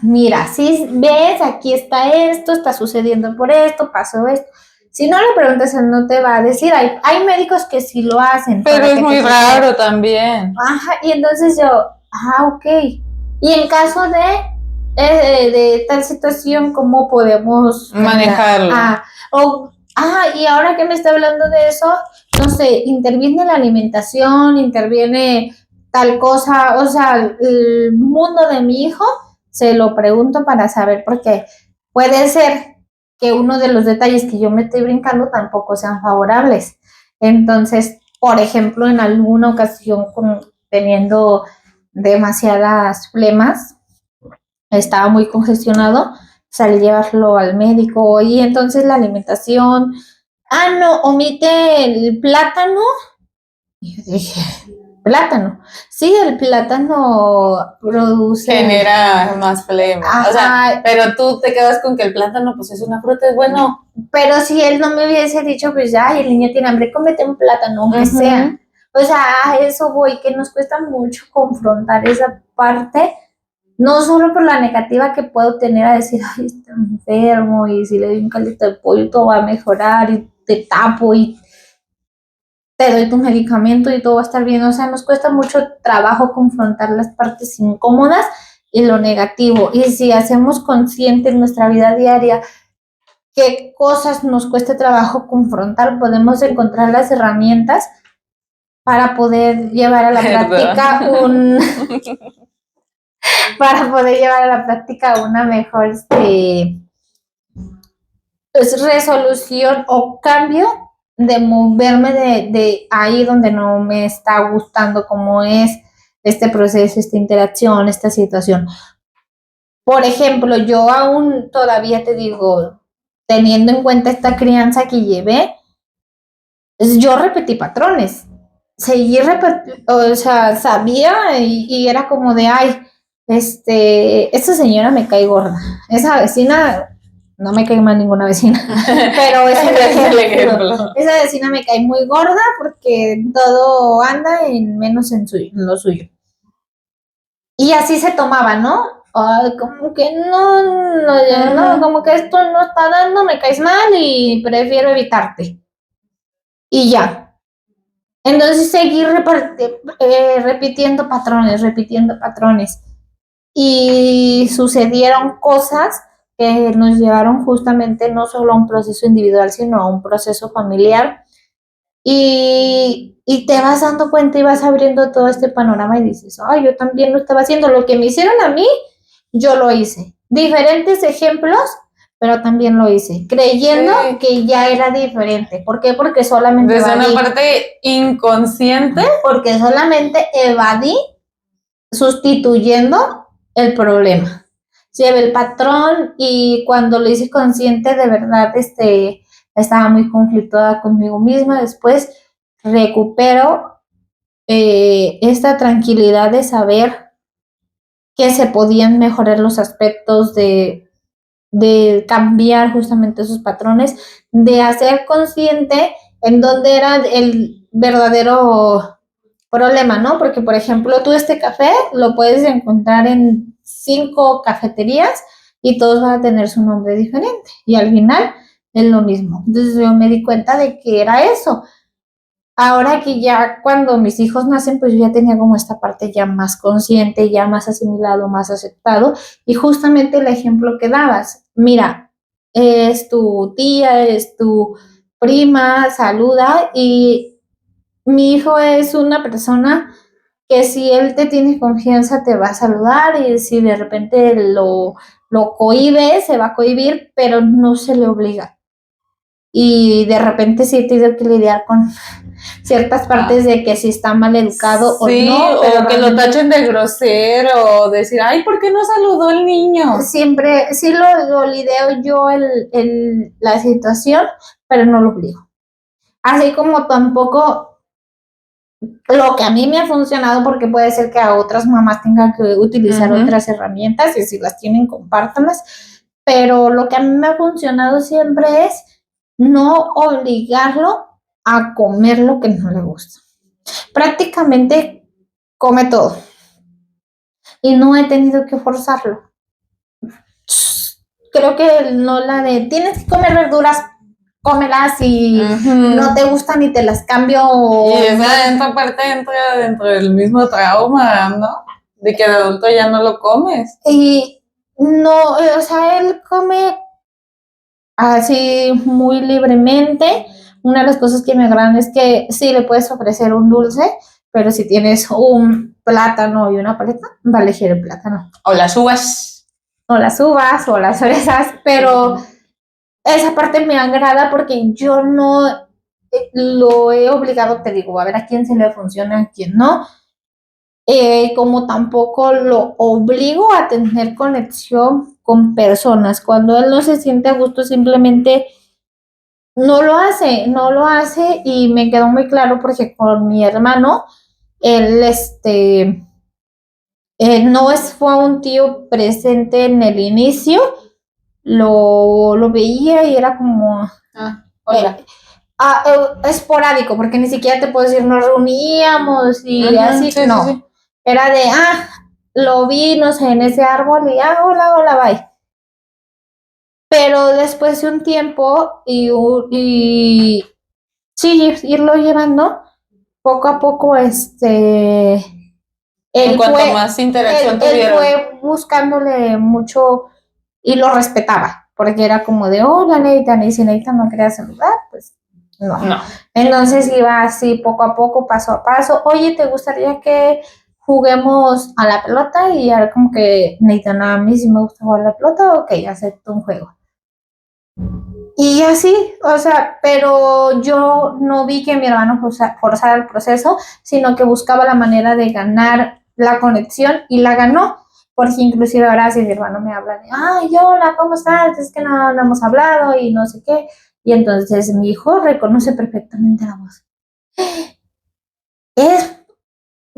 Mira, si ves, aquí está esto, está sucediendo por esto, pasó esto. Si no le preguntas, él no te va a decir. Hay médicos que sí lo hacen. Pero es muy raro también. Y entonces yo, ok. Y en caso de tal situación, ¿cómo podemos manejarlo? Y ahora que me está hablando de eso, no sé, interviene la alimentación, interviene tal cosa, o sea, el mundo de mi hijo, se lo pregunto para saber, porque puede ser que uno de los detalles que yo me estoy brincando tampoco sean favorables. Entonces, por ejemplo, en alguna ocasión teniendo demasiadas flemas, estaba muy congestionado, salí a llevarlo al médico y entonces la alimentación, no, omite el plátano. Y yo dije, plátano. Sí, el plátano genera más flema. O sea, pero tú te quedas con que el plátano, pues es una fruta, es bueno. Pero si él no me hubiese dicho, pues ya, el niño tiene hambre, cómete un plátano, aunque sea. O sea, a eso voy, que nos cuesta mucho confrontar esa parte, no solo por la negativa que puedo tener a decir, ay, está enfermo, y si le doy un caldito de pollo todo va a mejorar, y te tapo, y te doy tu medicamento y todo va a estar bien. O sea, nos cuesta mucho trabajo confrontar las partes incómodas y lo negativo. Y si hacemos consciente en nuestra vida diaria qué cosas nos cuesta trabajo confrontar, podemos encontrar las herramientas para poder llevar a la práctica una mejor resolución o cambio de moverme de ahí donde no me está gustando cómo es este proceso, esta interacción, esta situación. Por ejemplo, yo aún todavía te digo, teniendo en cuenta esta crianza que llevé, yo repetí patrones. O sea, sabía y era como de, esta señora me cae gorda. Esa vecina, no me cae mal ninguna vecina, pero esa vecina me cae muy gorda porque todo anda menos en lo suyo. Y así se tomaba, ¿no? Como que no, como que esto no está dando, me caes mal y prefiero evitarte. Y ya. Entonces seguí repitiendo patrones. Y sucedieron cosas que nos llevaron justamente no solo a un proceso individual, sino a un proceso familiar. Y te vas dando cuenta y vas abriendo todo este panorama y dices, yo también lo estaba haciendo. Lo que me hicieron a mí, yo lo hice. Diferentes ejemplos, pero también lo hice, creyendo Sí. que ya era diferente. ¿Por qué? Porque solamente Desde evadí. una parte inconsciente. Porque solamente evadí sustituyendo el problema. Llevé el patrón y cuando lo hice consciente, de verdad, estaba muy conflictuada conmigo misma. Después recupero esta tranquilidad de saber que se podían mejorar los aspectos de cambiar justamente esos patrones, de hacer consciente en dónde era el verdadero problema, ¿no? Porque, por ejemplo, tú este café lo puedes encontrar en 5 cafeterías y todos van a tener su nombre diferente y al final es lo mismo. Entonces yo me di cuenta de que era eso. Ahora que ya cuando mis hijos nacen, pues yo ya tenía como esta parte ya más consciente, ya más asimilado, más aceptado. Y justamente el ejemplo que dabas, mira, es tu tía, es tu prima, saluda y mi hijo es una persona que si él te tiene confianza te va a saludar y si de repente lo cohíbe, se va a cohibir, pero no se le obliga. Y de repente sí he tenido que lidiar con ciertas partes de que si está mal educado sí, o no, pero o que lo tachen de grosero, o decir, ay, ¿por qué no saludó el niño? siempre, sí lo lideo yo la situación, pero no lo obligo. Así como tampoco lo que a mí me ha funcionado, porque puede ser que a otras mamás tengan que utilizar otras herramientas y si las tienen, compártanlas, pero lo que a mí me ha funcionado siempre es no obligarlo a comer lo que no le gusta. Prácticamente come todo y no he tenido que forzarlo. Creo que no la de tienes que comer verduras, cómelas y no te gustan y te las cambio. Y esa parte entra dentro del mismo trauma, ¿no? De que de adulto ya no lo comes. Y no, o sea, él come así muy libremente. Una de las cosas que me agradan es que sí le puedes ofrecer un dulce, pero si tienes un plátano y una paleta, va a elegir el plátano. O las uvas. O las uvas o las fresas, pero esa parte me agrada porque yo no lo he obligado, te digo, a ver a quién se le funciona, a quién no. Como tampoco lo obligo a tener conexión con personas. Cuando él no se siente a gusto, simplemente no lo hace y me quedó muy claro porque con mi hermano, él no fue un tío presente en el inicio, lo veía y era como Hola. esporádico, porque ni siquiera te puedo decir nos reuníamos y así, sí, no. sí. Era de, lo vi, no sé, en ese árbol y hola, hola, bye. Pero después de un tiempo y sí, irlo llevando, poco a poco, En cuanto más interacción él tuvieron. fue buscándole mucho y lo respetaba, porque era como de, hola, Nathan, y si Nathan no quería saludar, pues no. Entonces iba así poco a poco, paso a paso. Oye, ¿te gustaría que juguemos a la pelota? Y ahora como que Nathan, a mí sí me gusta jugar a la pelota, ok, acepto un juego. Y así, o sea, pero yo no vi que mi hermano forzara el proceso, sino que buscaba la manera de ganar la conexión y la ganó. Porque inclusive ahora si mi hermano me habla de, ay, hola, ¿cómo estás? Es que no hemos hablado y no sé qué. Y entonces mi hijo reconoce perfectamente la voz. Es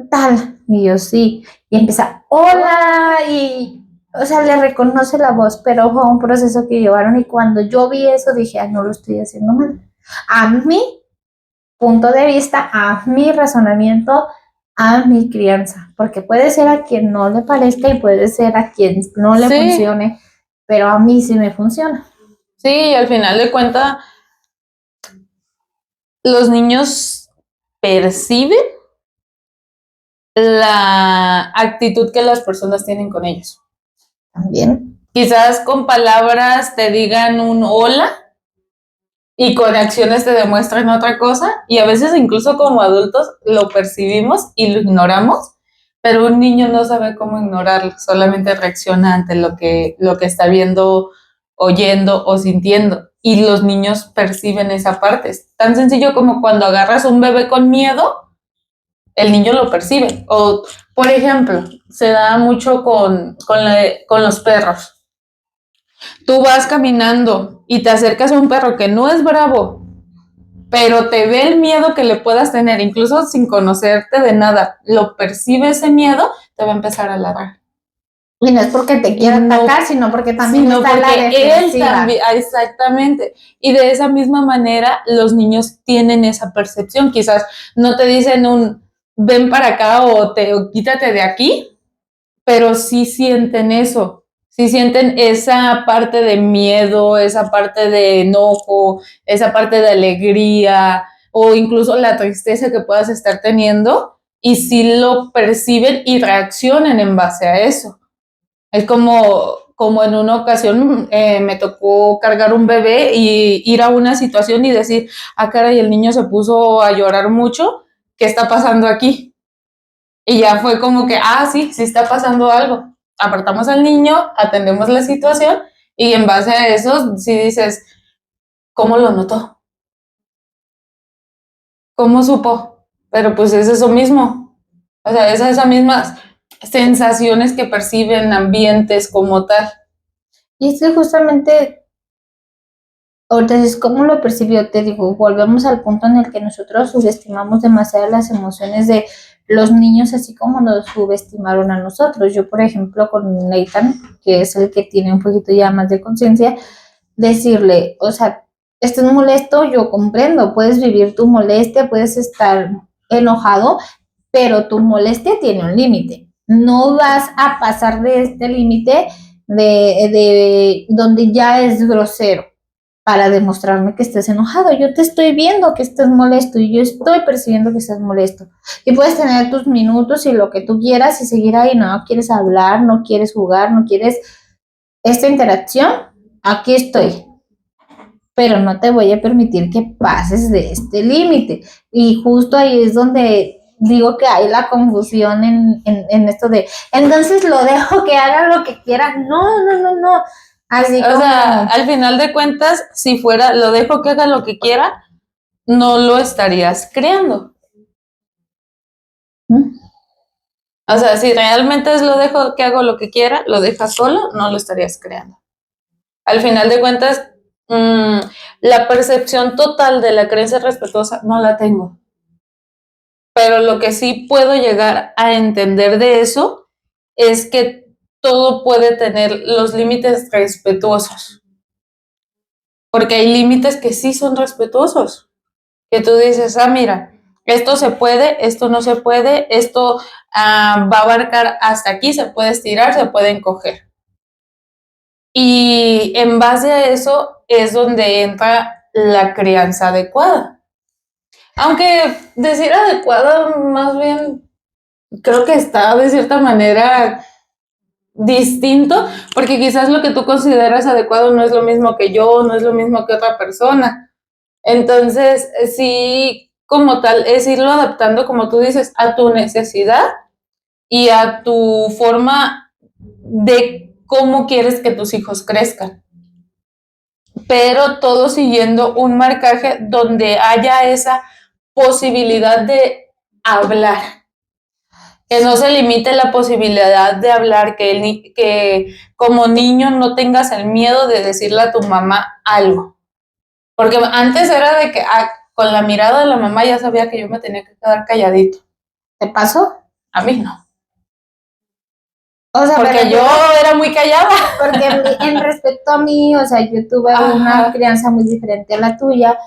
tal. Y yo sí. Y empieza, hola. Y, o sea, le reconoce la voz, pero fue un proceso que llevaron. Y cuando yo vi eso, dije, no lo estoy haciendo mal. A mi punto de vista, a mi razonamiento, a mi crianza. Porque puede ser a quien no le parezca y puede ser a quien no le funcione, pero a mí sí me funciona. Sí, y al final de cuentas, los niños perciben la actitud que las personas tienen con ellos. También. Quizás con palabras te digan un hola y con acciones te demuestran otra cosa y a veces incluso como adultos lo percibimos y lo ignoramos, pero un niño no sabe cómo ignorarlo, solamente reacciona ante lo que está viendo oyendo o sintiendo. Y los niños perciben esa parte. Es tan sencillo como cuando agarras un bebé con miedo, el niño lo percibe. O, por ejemplo, se da mucho con los perros. Tú vas caminando y te acercas a un perro que no es bravo, pero te ve el miedo que le puedas tener, incluso sin conocerte de nada, lo percibe ese miedo, te va a empezar a ladrar. Y no es porque te quiera atacar, sino porque también está la defensiva. Él también, exactamente. Y de esa misma manera, los niños tienen esa percepción. Quizás no te dicen ven para acá o quítate de aquí, pero sí sienten eso. Sí sienten esa parte de miedo, esa parte de enojo, esa parte de alegría o incluso la tristeza que puedas estar teniendo, y sí lo perciben y reaccionan en base a eso. Es como en una ocasión me tocó cargar un bebé y ir a una situación y decir, caray, el niño se puso a llorar mucho, ¿qué está pasando aquí? Y ya fue como que, sí está pasando algo. Apartamos al niño, atendemos la situación y en base a eso, sí dices, ¿cómo lo notó? ¿Cómo supo? Pero pues es eso mismo. O sea, esas mismas sensaciones que perciben ambientes como tal. Y es que justamente, ahorita es como lo percibió, te digo, volvemos al punto en el que nosotros subestimamos demasiado las emociones de los niños, así como nos subestimaron a nosotros. Yo, por ejemplo, con Nathan, que es el que tiene un poquito ya más de conciencia, decirle, o sea, esto es molesto, yo comprendo, puedes vivir tu molestia, puedes estar enojado, pero tu molestia tiene un límite. No vas a pasar de este límite de donde ya es grosero para demostrarme que estés enojado. Yo te estoy viendo que estés molesto y yo estoy percibiendo que estás molesto. Y puedes tener tus minutos y lo que tú quieras y seguir ahí. No quieres hablar, no quieres jugar, no quieres esta interacción. Aquí estoy. Pero no te voy a permitir que pases de este límite. Y justo ahí es donde digo que hay la confusión en esto de, entonces lo dejo que haga lo que quiera. No. Así o sea, al final de cuentas, si fuera, lo dejo que haga lo que quiera, no lo estarías creando. O sea, si realmente es lo dejo que hago lo que quiera, lo dejas solo, no lo estarías creando. Al final de cuentas, la percepción total de la creencia respetuosa no la tengo. Pero lo que sí puedo llegar a entender de eso es que todo puede tener los límites respetuosos. Porque hay límites que sí son respetuosos. Que tú dices, mira, esto se puede, esto no se puede, esto va a abarcar hasta aquí, se puede estirar, se puede encoger. Y en base a eso es donde entra la crianza adecuada. Aunque decir adecuada, más bien creo que está de cierta manera distinto, porque quizás lo que tú consideras adecuado no es lo mismo que yo, no es lo mismo que otra persona. Entonces, sí, como tal, es irlo adaptando, como tú dices, a tu necesidad y a tu forma de cómo quieres que tus hijos crezcan. Pero todo siguiendo un marcaje donde haya esa posibilidad de hablar. Que no se limite la posibilidad de hablar, que como niño no tengas el miedo de decirle a tu mamá algo. Porque antes era de que con la mirada de la mamá ya sabía que yo me tenía que quedar calladito. ¿Te pasó? A mí no. O sea, porque yo era muy callada. Porque en respecto a mí, o sea, yo tuve una crianza muy diferente a la tuya.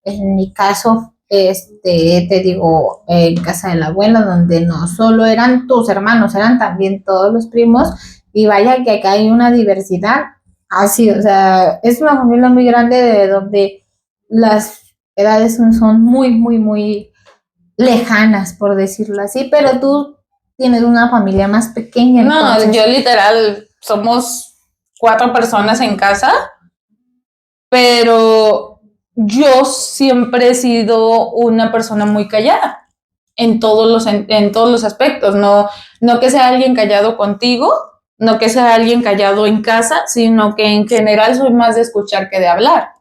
En mi caso, te digo, en casa de la abuela, donde no solo eran tus hermanos, eran también todos los primos. Y vaya que acá hay una diversidad. Así, o sea, es una familia muy grande de donde las edades son muy lejanas, por decirlo así. Pero tú tienes una familia más pequeña. No, entonces, yo literal, somos 4 personas en casa, pero yo siempre he sido una persona muy callada en todos los aspectos. No que sea alguien callado contigo, no que sea alguien callado en casa, sino que en general soy más de escuchar que de hablar.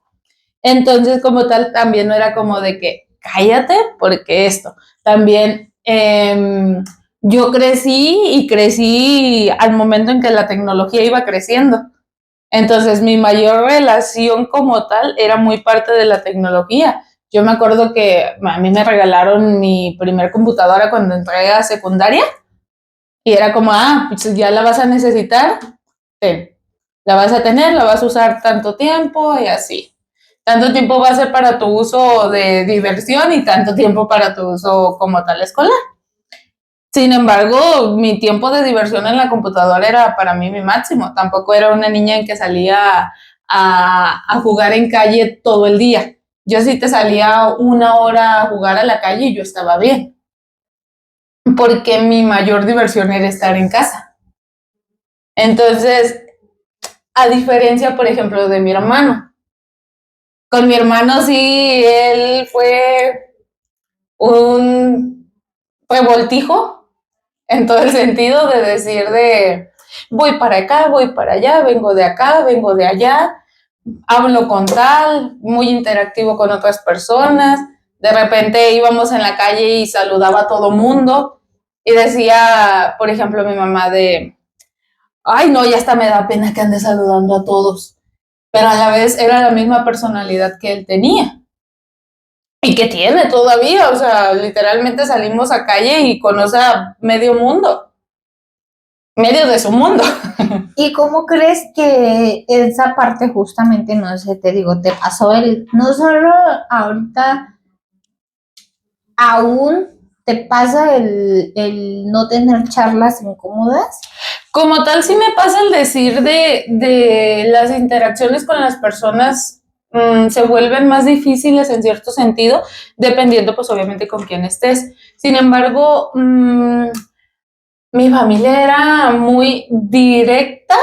Entonces, como tal, también no era como de que cállate, porque esto. También yo crecí al momento en que la tecnología iba creciendo. Entonces, mi mayor relación como tal era muy parte de la tecnología. Yo me acuerdo que a mí me regalaron mi primer computadora cuando entré a secundaria y era como, pues ya la vas a necesitar, ten, la vas a tener, la vas a usar tanto tiempo y así. Tanto tiempo va a ser para tu uso de diversión y tanto tiempo para tu uso como tal escolar. Sin embargo, mi tiempo de diversión en la computadora era para mí mi máximo. Tampoco era una niña en que salía a jugar en calle todo el día. Yo sí te salía 1 hora a jugar a la calle y yo estaba bien. Porque mi mayor diversión era estar en casa. Entonces, a diferencia, por ejemplo, de mi hermano. Con mi hermano sí, él fue un revoltijo en todo el sentido de decir de voy para acá, voy para allá, vengo de acá, vengo de allá, hablo con tal, muy interactivo con otras personas. De repente íbamos en la calle y saludaba a todo mundo y decía, por ejemplo, mi mamá de, ay no, ya hasta me da pena que ande saludando a todos, pero a la vez era la misma personalidad que él tenía. Y que tiene todavía, o sea, literalmente salimos a calle y conoce a medio mundo, medio de su mundo. ¿Y cómo crees que esa parte justamente, no sé, te digo, te pasó no solo ahorita, aún te pasa el no tener charlas incómodas? Como tal, sí me pasa el decir de las interacciones con las personas se vuelven más difíciles en cierto sentido, dependiendo pues obviamente con quién estés. Sin embargo, mi familia era muy directa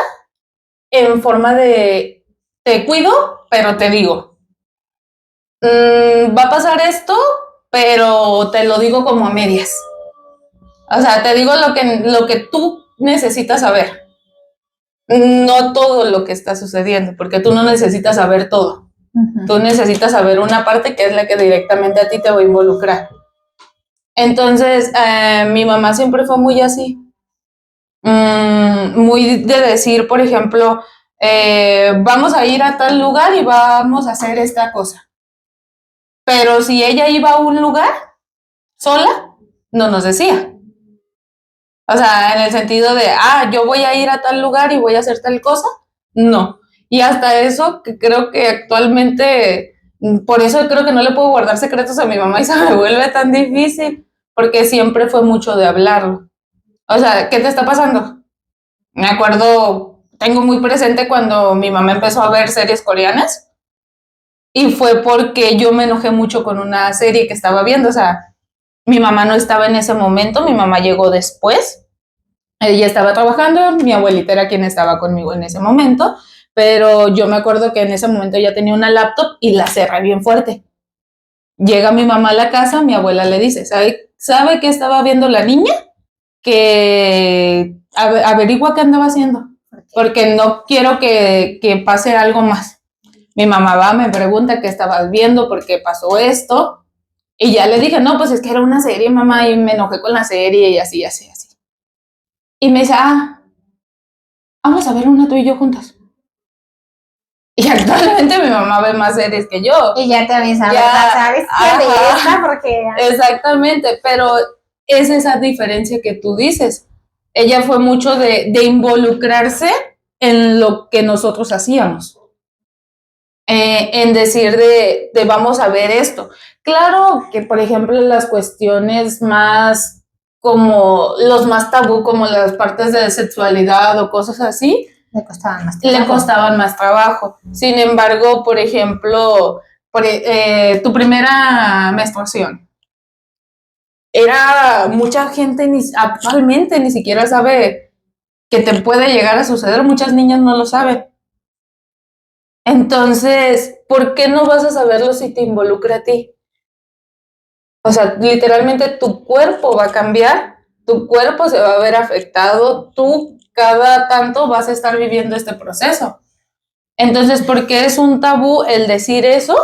en forma de te cuido, pero te digo, va a pasar esto, pero te lo digo como a medias. O sea, te digo lo que tú necesitas saber, no todo lo que está sucediendo, porque tú no necesitas saber todo. Tú necesitas saber una parte que es la que directamente a ti te va a involucrar. Entonces, mi mamá siempre fue muy así. Muy de decir, por ejemplo, vamos a ir a tal lugar y vamos a hacer esta cosa. Pero si ella iba a un lugar sola, no nos decía. O sea, en el sentido de, yo voy a ir a tal lugar y voy a hacer tal cosa, no. Y hasta eso, que creo que actualmente, por eso creo que no le puedo guardar secretos a mi mamá y se me vuelve tan difícil, porque siempre fue mucho de hablarlo. O sea, ¿qué te está pasando? Me acuerdo, tengo muy presente cuando mi mamá empezó a ver series coreanas y fue porque yo me enojé mucho con una serie que estaba viendo. O sea, mi mamá no estaba en ese momento, mi mamá llegó después. Ella estaba trabajando, mi abuelita era quien estaba conmigo en ese momento, pero yo me acuerdo que en ese momento ella tenía una laptop y la cerré bien fuerte. Llega mi mamá a la casa, mi abuela le dice, ¿sabe qué estaba viendo la niña? Que averigua qué andaba haciendo, porque no quiero que pase algo más. Mi mamá va, me pregunta qué estabas viendo, por qué pasó esto, y ya le dije, no, pues es que era una serie, mamá, y me enojé con la serie y así, así, así. Y me dice, vamos a ver una tú y yo juntas. Y actualmente mi mamá ve más series que yo. Y ya te avisa, Ya, ¿verdad? ¿Sabes qué de esta? Porque exactamente, pero es esa diferencia que tú dices. Ella fue mucho de involucrarse en lo que nosotros hacíamos. En decir de vamos a ver esto. Claro que, por ejemplo, las cuestiones más como los más tabú, como las partes de sexualidad o cosas así, le costaban más trabajo. le costaban más trabajo. Sin embargo, por ejemplo, tu primera menstruación. Era mucha gente actualmente ni siquiera sabe que te puede llegar a suceder, muchas niñas no lo saben. Entonces, ¿por qué no vas a saberlo si te involucra a ti? O sea, literalmente tu cuerpo va a cambiar tu cuerpo se va a ver afectado, tú cada tanto vas a estar viviendo este proceso. Entonces, ¿por qué es un tabú el decir eso?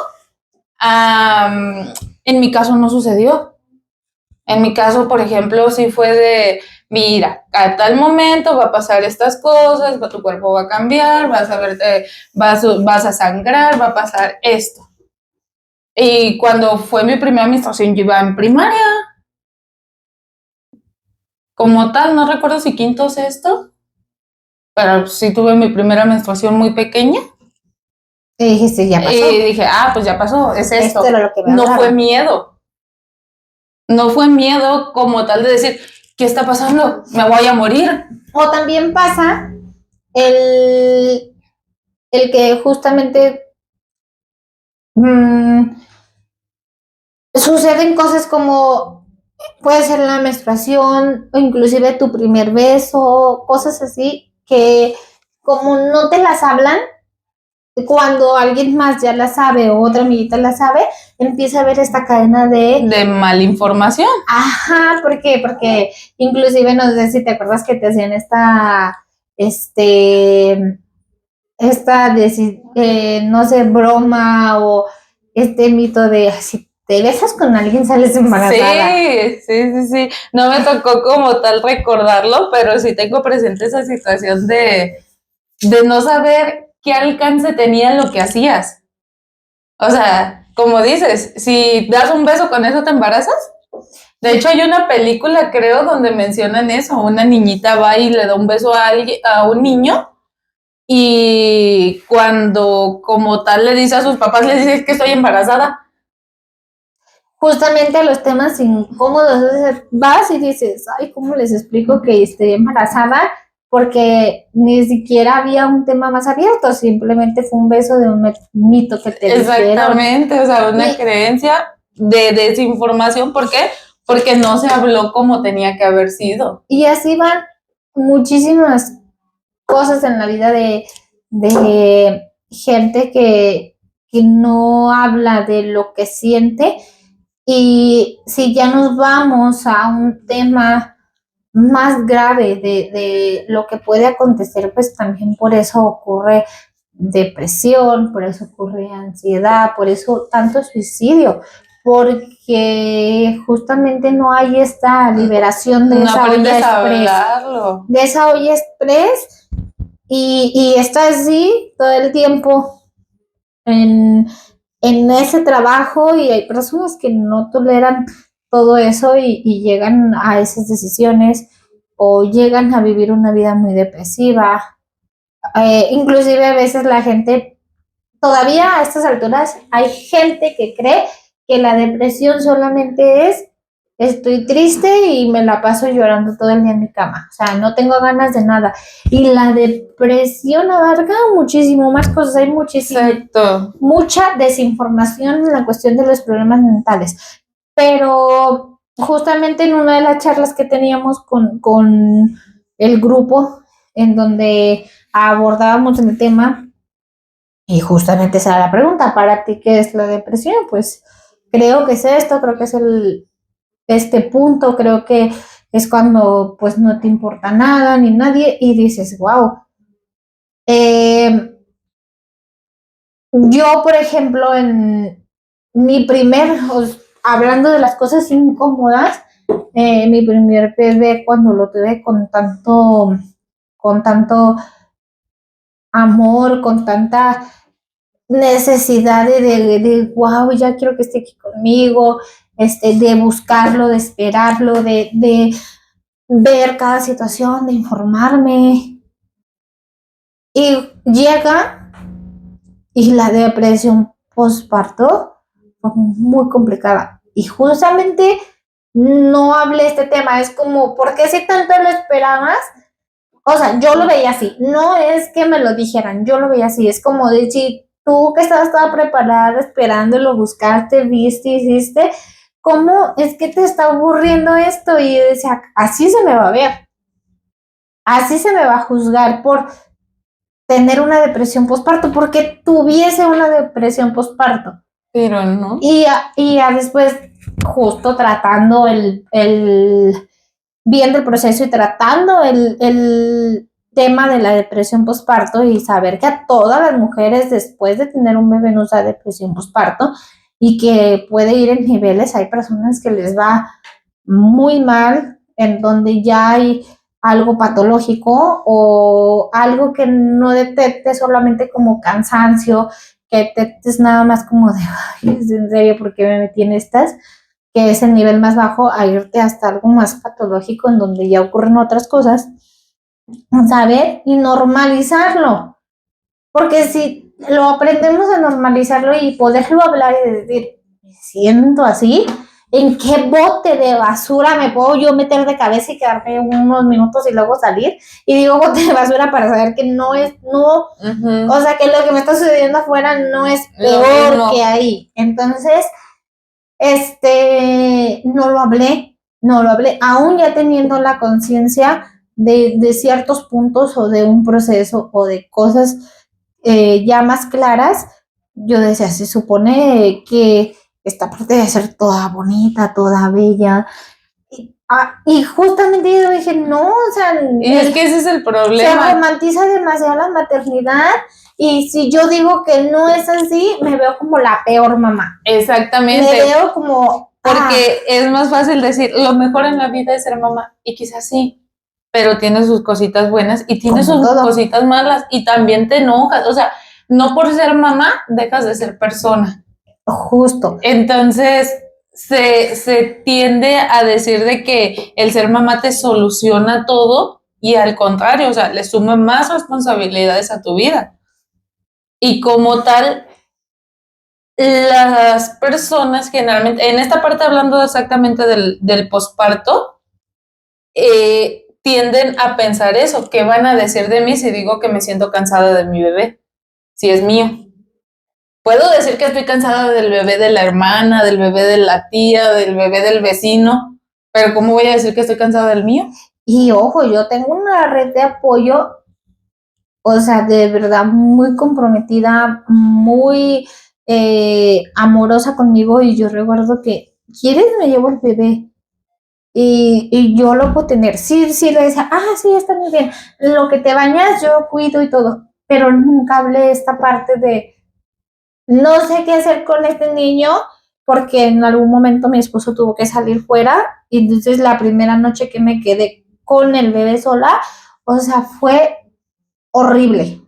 En mi caso no sucedió. En mi caso, por ejemplo, sí fue de, mira, a tal momento va a pasar estas cosas, tu cuerpo va a cambiar, vas a verte, vas a sangrar, va a pasar esto. Y cuando fue mi primera menstruación, yo iba en primaria. Como tal, no recuerdo si quinto o sexto, pero sí tuve mi primera menstruación muy pequeña. Y dijiste, ya pasó. Y dije, pues ya pasó, es esto. Esto era lo que me No hablaba. fue miedo. No fue miedo como tal de decir, ¿qué está pasando? Me voy a morir. O también pasa el que justamente suceden cosas como puede ser la menstruación o inclusive tu primer beso, cosas así que como no te las hablan, cuando alguien más ya la sabe o otra amiguita la sabe, empieza a haber esta cadena de malinformación. Ajá, ¿por qué? Porque inclusive no sé si te acuerdas que te hacían no sé, broma o este mito de si te besas con alguien sales embarazada. Sí. No me tocó como tal recordarlo, pero sí tengo presente esa situación de no saber qué alcance tenía lo que hacías. O sea, como dices, si das un beso con eso te embarazas. De hecho, hay una película, creo, donde mencionan eso. Una niñita va y le da un beso a un niño y cuando como tal le dice a sus papás, le dice que estoy embarazada. Justamente a los temas incómodos, vas y dices, ay, ¿cómo les explico que estoy embarazada? Porque ni siquiera había un tema más abierto, simplemente fue un beso de un mito que te Exactamente, o sea, una creencia de desinformación. ¿Por qué? Porque no se habló como tenía que haber sido. Y así van muchísimas cosas en la vida de gente que no habla de lo que siente. Y si ya nos vamos a un tema más grave de lo que puede acontecer, pues también por eso ocurre depresión, por eso ocurre ansiedad, por eso tanto suicidio, porque justamente no hay esta liberación de esa olla express, de esa olla express y está así todo el tiempo en ese trabajo y hay personas que no toleran todo eso y llegan a esas decisiones o llegan a vivir una vida muy depresiva. Inclusive a veces la gente, todavía a estas alturas, hay gente que cree que la depresión solamente es estoy triste y me la paso llorando todo el día en mi cama. O sea, no tengo ganas de nada. Y la depresión abarca muchísimo más cosas. Hay mucha desinformación en la cuestión de los problemas mentales. Pero justamente en una de las charlas que teníamos con el grupo, en donde abordábamos el tema, y justamente esa era la pregunta, ¿para ti qué es la depresión? Pues creo que es esto, creo que es este punto, creo que es cuando pues no te importa nada ni nadie y dices, wow. Yo, por ejemplo, en mi hablando de las cosas incómodas, mi primer bebé cuando lo tuve con tanto amor, con tanta necesidad de wow, ya quiero que esté aquí conmigo, de buscarlo, de esperarlo, de ver cada situación, de informarme. Y llega y la depresión postparto fue muy complicada. Y justamente no hablé este tema, es como, ¿por qué si tanto lo esperabas? O sea, yo lo veía así, no es que me lo dijeran, yo lo veía así, es como de si tú que estabas toda preparada, esperándolo, buscaste, viste, hiciste, ¿cómo es que te está aburriendo esto? Y yo decía, así se me va a ver, así se me va a juzgar por tener una depresión postparto, porque tuviese una depresión postparto. Pero no. Y ya después, justo tratando viendo el proceso y tratando el tema de la depresión postparto y saber que a todas las mujeres después de tener un bebé nos da depresión postparto y que puede ir en niveles, hay personas que les va muy mal, en donde ya hay algo patológico o algo que no detectes solamente como cansancio, que detectes nada más como de, ay, ¿es en serio por qué me metí en estas? Que es el nivel más bajo, a irte hasta algo más patológico en donde ya ocurren otras cosas, saber y normalizarlo. Porque si lo aprendemos a normalizarlo y poderlo hablar y decir, me siento así, ¿en qué bote de basura me puedo yo meter de cabeza y quedarme unos minutos y luego salir? Y digo bote de basura para saber que no es, no, o sea, que lo que me está sucediendo afuera no es peor que ahí. Entonces, no lo hablé, aún ya teniendo la conciencia de ciertos puntos o de un proceso o de cosas ya más claras, yo decía, se supone que esta parte debe ser toda bonita, toda bella. Y justamente yo dije, no, o sea, y es que ese es el problema. Se romantiza demasiado la maternidad y si yo digo que no es así, me veo como la peor mamá. Exactamente. Me veo como... Porque es más fácil decir, lo mejor en la vida es ser mamá, y quizás sí, pero tiene sus cositas buenas y tiene sus cositas malas y también te enojas, o sea, no por ser mamá dejas de ser persona. Justo. Entonces se tiende a decir de que el ser mamá te soluciona todo y al contrario, o sea, le suma más responsabilidades a tu vida. Y como tal, las personas generalmente, en esta parte hablando exactamente del posparto, tienden a pensar eso, ¿qué van a decir de mí si digo que me siento cansada de mi bebé? Si es mío. Puedo decir que estoy cansada del bebé de la hermana, del bebé de la tía, del bebé del vecino, pero ¿cómo voy a decir que estoy cansada del mío? Y ojo, yo tengo una red de apoyo, o sea, de verdad muy comprometida, muy amorosa conmigo y yo recuerdo que, ¿quieres? Me llevo el bebé. Y yo lo puedo tener. Sí, le decía, sí, está muy bien. Lo que te bañas, yo cuido y todo. Pero nunca hablé esta parte de no sé qué hacer con este niño, porque en algún momento mi esposo tuvo que salir fuera. Y entonces la primera noche que me quedé con el bebé sola, o sea, fue horrible.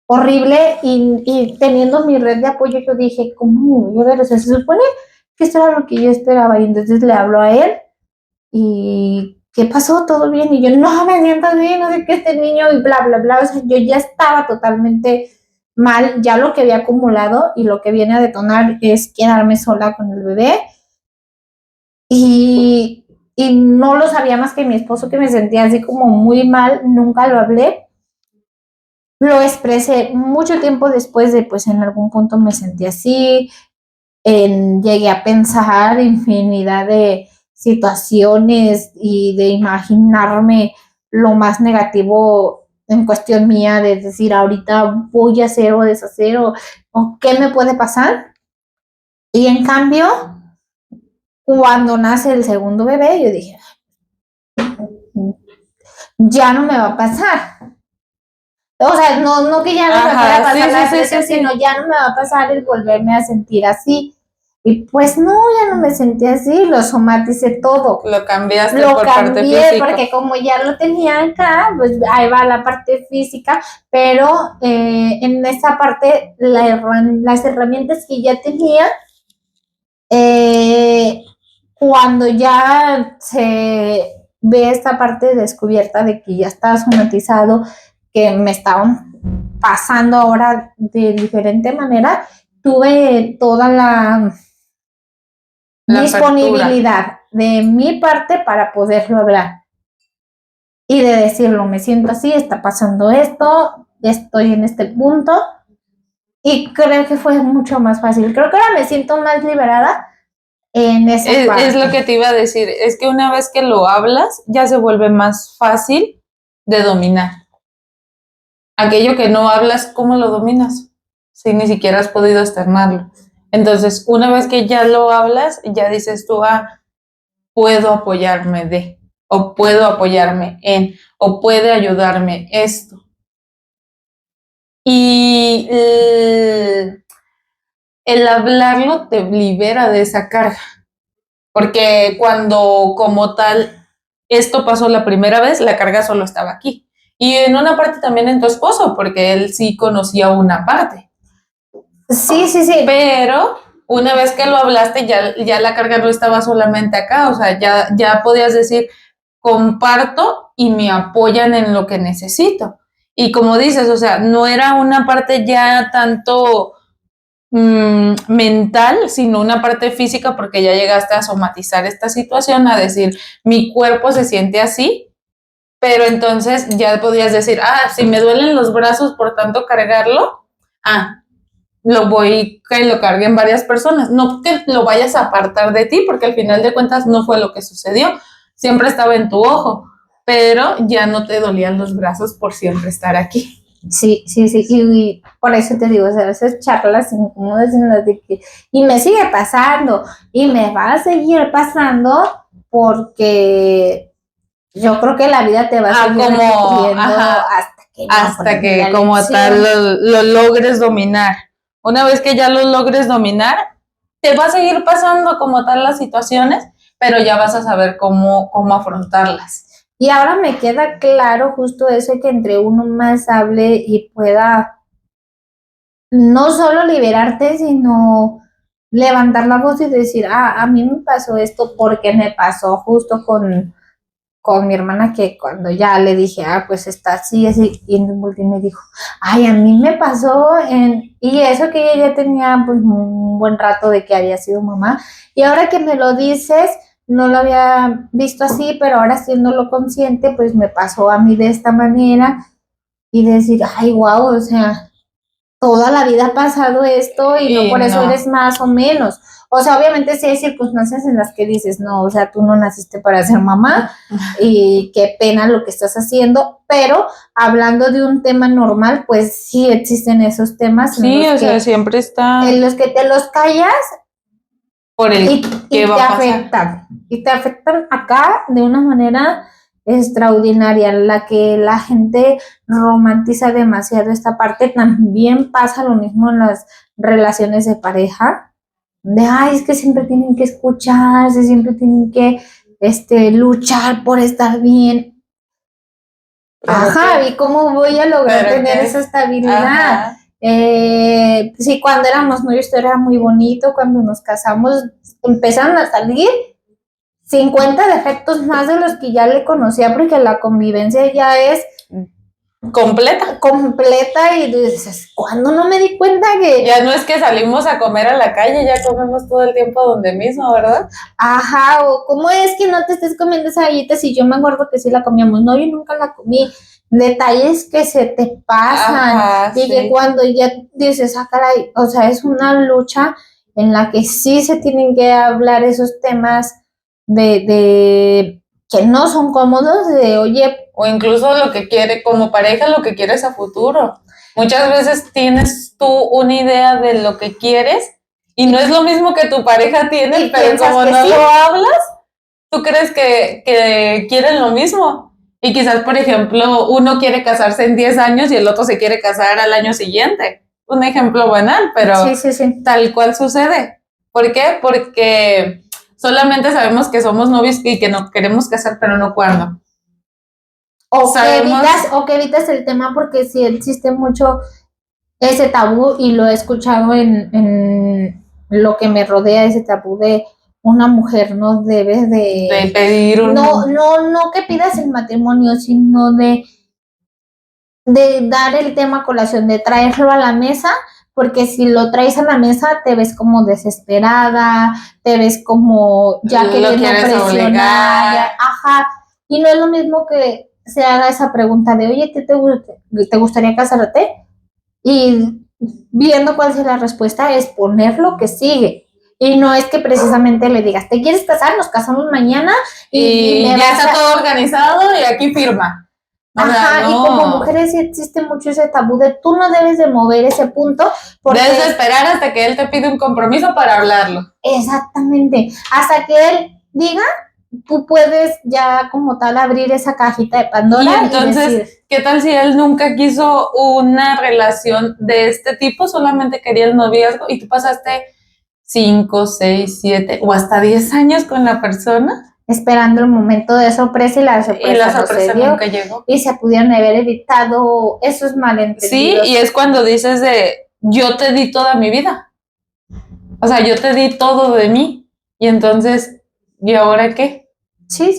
Horrible. Y teniendo mi red de apoyo, yo dije, ¿cómo me voy a ver? O sea, se supone que esto era lo que yo esperaba. Y entonces le hablo a él. ¿Y qué pasó? ¿Todo bien? Y yo, no, me siento bien, no sé qué, este niño, y bla, bla, bla. O sea, yo ya estaba totalmente mal, ya lo que había acumulado y lo que viene a detonar es quedarme sola con el bebé. Y no lo sabía más que mi esposo, que me sentía así como muy mal, nunca lo hablé. Lo expresé mucho tiempo después de, pues en algún punto me sentí así, llegué a pensar infinidad de situaciones y de imaginarme lo más negativo en cuestión mía, de decir, ahorita voy a hacer o deshacer o qué me puede pasar. Y en cambio, cuando nace el segundo bebé, yo dije, ya no me va a pasar. O sea, no que ya no me fuera a pasar la depresión, sino ya no me va a pasar el volverme a sentir así. Y pues no, ya no me sentí así, lo somaticé todo. Lo cambiaste por parte física. Porque como ya lo tenía acá, pues ahí va la parte física, pero en esa parte las herramientas que ya tenía, cuando ya se ve esta parte descubierta de que ya estaba somatizado, que me estaban pasando ahora de diferente manera, tuve toda la disponibilidad apertura de mi parte para poderlo hablar y de decirlo, me siento así, está pasando esto, estoy en este punto, y creo que fue mucho más fácil. Creo que ahora me siento más liberada en esa parte. Es lo que te iba a decir, es que una vez que lo hablas, ya se vuelve más fácil de dominar. Aquello que no hablas, ¿cómo lo dominas? Si ni siquiera has podido externarlo. Entonces, una vez que ya lo hablas, ya dices tú, puedo apoyarme de. o puedo apoyarme en, o puede ayudarme esto. Y el hablarlo te libera de esa carga, porque cuando como tal esto pasó la primera vez, la carga solo estaba aquí. Y en una parte también en tu esposo, porque él sí conocía una parte. Sí. Pero una vez que lo hablaste, ya la carga no estaba solamente acá, o sea, ya podías decir, comparto y me apoyan en lo que necesito. Y como dices, o sea, no era una parte ya tanto mental, sino una parte física, porque ya llegaste a somatizar esta situación, a decir, mi cuerpo se siente así, pero entonces ya podías decir, si me duelen los brazos por tanto cargarlo, que lo carguen varias personas, no que lo vayas a apartar de ti, porque al final de cuentas no fue lo que sucedió, siempre estaba en tu ojo, pero ya no te dolían los brazos por siempre estar aquí. Sí, y por eso te digo, o sea, esas charlas incómodas en las de que, y me sigue pasando, y me va a seguir pasando, porque yo creo que la vida te va a seguir repitiendo hasta que como tal lo logres dominar. Una vez que ya lo logres dominar, te va a seguir pasando como tal las situaciones, pero ya vas a saber cómo afrontarlas. Y ahora me queda claro justo eso, que entre uno más hable y pueda no solo liberarte, sino levantar la voz y decir, a mí me pasó esto porque me pasó justo con mi hermana, que cuando ya le dije, pues está así, y me dijo, a mí me pasó, y eso que ella ya tenía pues un buen rato de que había sido mamá, y ahora que me lo dices, no lo había visto así, pero ahora siéndolo consciente, pues me pasó a mí de esta manera, y decir, wow, o sea, toda la vida ha pasado esto y no por eso eres más o menos. O sea, obviamente sí hay circunstancias en las que dices, no, o sea, tú no naciste para ser mamá y qué pena lo que estás haciendo, pero hablando de un tema normal, pues sí existen esos temas. Sí, o sea, siempre está. En los que te los callas por el y te afectan. Y te afectan acá de una manera extraordinaria, la que la gente romantiza demasiado esta parte. También pasa lo mismo en las relaciones de pareja, de es que siempre tienen que escucharse, siempre tienen que luchar por estar bien. ¿Y cómo voy a lograr tener esa estabilidad? Sí, cuando éramos novios todo era muy bonito, cuando nos casamos empezaron a salir 50 defectos más de los que ya le conocía, porque la convivencia ya es completa, y dices, ¿cuándo no me di cuenta que ya no es que salimos a comer a la calle, ya comemos todo el tiempo donde mismo, ¿verdad? O ¿cómo es que no te estés comiendo esa galleta si yo me acuerdo que sí la comíamos? No, yo nunca la comí. Detalles que se te pasan, y que cuando ya dices, caray, o sea, es una lucha en la que sí se tienen que hablar esos temas de que no son cómodos, de oye, o incluso lo que quiere como pareja, lo que quieres a futuro. Muchas veces tienes tú una idea de lo que quieres y no es lo mismo que tu pareja tiene, pero como no lo hablas, tú crees que quieren lo mismo. Y quizás, por ejemplo, uno quiere casarse en 10 años y el otro se quiere casar al año siguiente. Un ejemplo banal, pero tal cual sucede. ¿Por qué? Porque solamente sabemos que somos novios y que nos queremos casar, pero no cuándo. O que evitas el tema, porque sí existe mucho ese tabú, y lo he escuchado en lo que me rodea, ese tabú de una mujer no debe de pedir no que pidas el matrimonio, sino de dar el tema a colación, de traerlo a la mesa, porque si lo traes a la mesa te ves como desesperada, te ves como ya queriendo presionar, y no es lo mismo que se haga esa pregunta de, oye, ¿te gustaría casarte? Y viendo cuál es la respuesta, es poner lo que sigue. Y no es que precisamente le digas, ¿te quieres casar? Nos casamos mañana y ya está todo organizado y aquí firma. Y como mujeres sí existe mucho ese tabú de tú no debes de mover ese punto. Debes de esperar hasta que él te pide un compromiso para hablarlo. Exactamente. Hasta que él diga, tú puedes ya como tal abrir esa cajita de Pandora Y entonces, decir, ¿qué tal si él nunca quiso una relación de este tipo? Solamente quería el noviazgo y tú pasaste 5, 6, 7 o hasta 10 años con la persona esperando el momento de sorpresa y la y sorpresa la no se sorpresa dio nunca llegó. y se pudieron haber evitado esos Sí, malentendidos. y es cuando dices de, yo te di toda mi vida. O sea, yo te di todo de mí. Y entonces, ¿y ahora qué? Sí,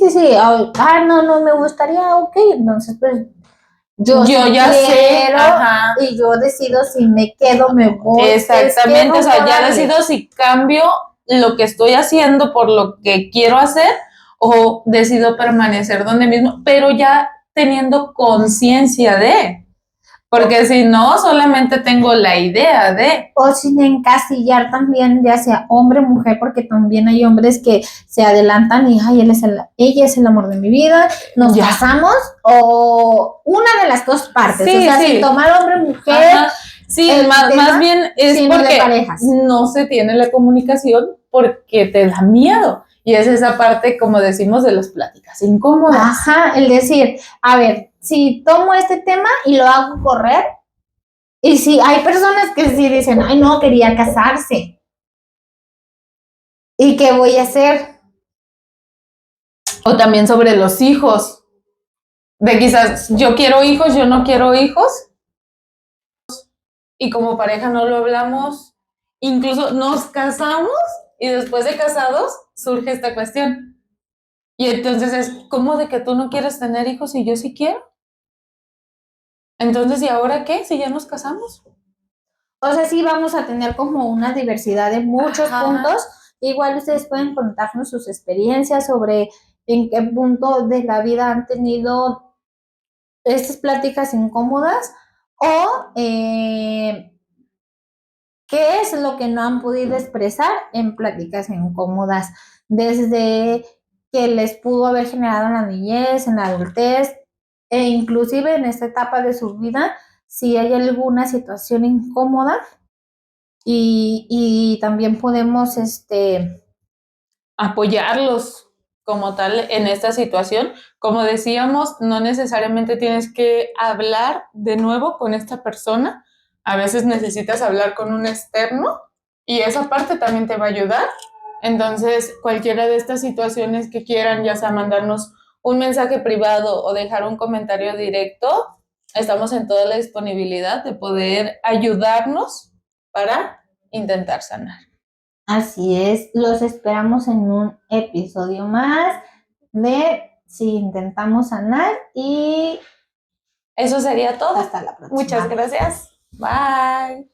no me gustaría, ok, entonces pues yo Yo sí ya sé, quiero ajá, y yo decido si me quedo, me voy, es que exactamente. O sea, ya rumbo decido si cambio lo que estoy haciendo por lo que quiero hacer o decido permanecer donde mismo, pero ya teniendo conciencia de. Porque si no, solamente tengo la idea de. o sin encasillar también, ya sea hombre o mujer, porque también hay hombres que se adelantan y ay, ella es el amor de mi vida, nos Ya. casamos, o una de las dos partes, Sí, o sea, sí. sin tomar hombre o mujer, Ajá. Sí, el más tema, bien es sino de porque parejas. no se tiene la comunicación porque te da miedo. Y es esa parte, como decimos, de las pláticas incómodas. Ajá, el decir, a ver, si tomo este tema y lo hago correr, y si hay personas que sí dicen, ay, no, quería casarse, ¿y qué voy a hacer? O también sobre los hijos. De quizás yo quiero hijos, yo no quiero hijos. Y como pareja no lo hablamos. Incluso nos casamos y después de casados surge esta cuestión. Y entonces es, ¿cómo de que tú no quieres tener hijos y yo sí quiero? Entonces, ¿y ahora qué? Si ya nos casamos. O sea, sí vamos a tener como una diversidad de muchos Ajá. puntos. Igual ustedes pueden contarnos sus experiencias sobre en qué punto de la vida han tenido estas pláticas incómodas o qué es lo que no han podido expresar en pláticas incómodas, desde que les pudo haber generado en la niñez, en la adultez e inclusive en esta etapa de su vida, si hay alguna situación incómoda y también podemos, Apoyarlos como tal en esta situación. Como decíamos, no necesariamente tienes que hablar de nuevo con esta persona. A veces necesitas hablar con un externo y esa parte también te va a ayudar. Entonces, cualquiera de estas situaciones que quieran, ya sea mandarnos un mensaje privado o dejar un comentario directo, estamos en toda la disponibilidad de poder ayudarnos para intentar sanar. así es, los esperamos en un episodio más de Si intentamos sanar y Eso sería todo. hasta la próxima. Muchas gracias. Bye.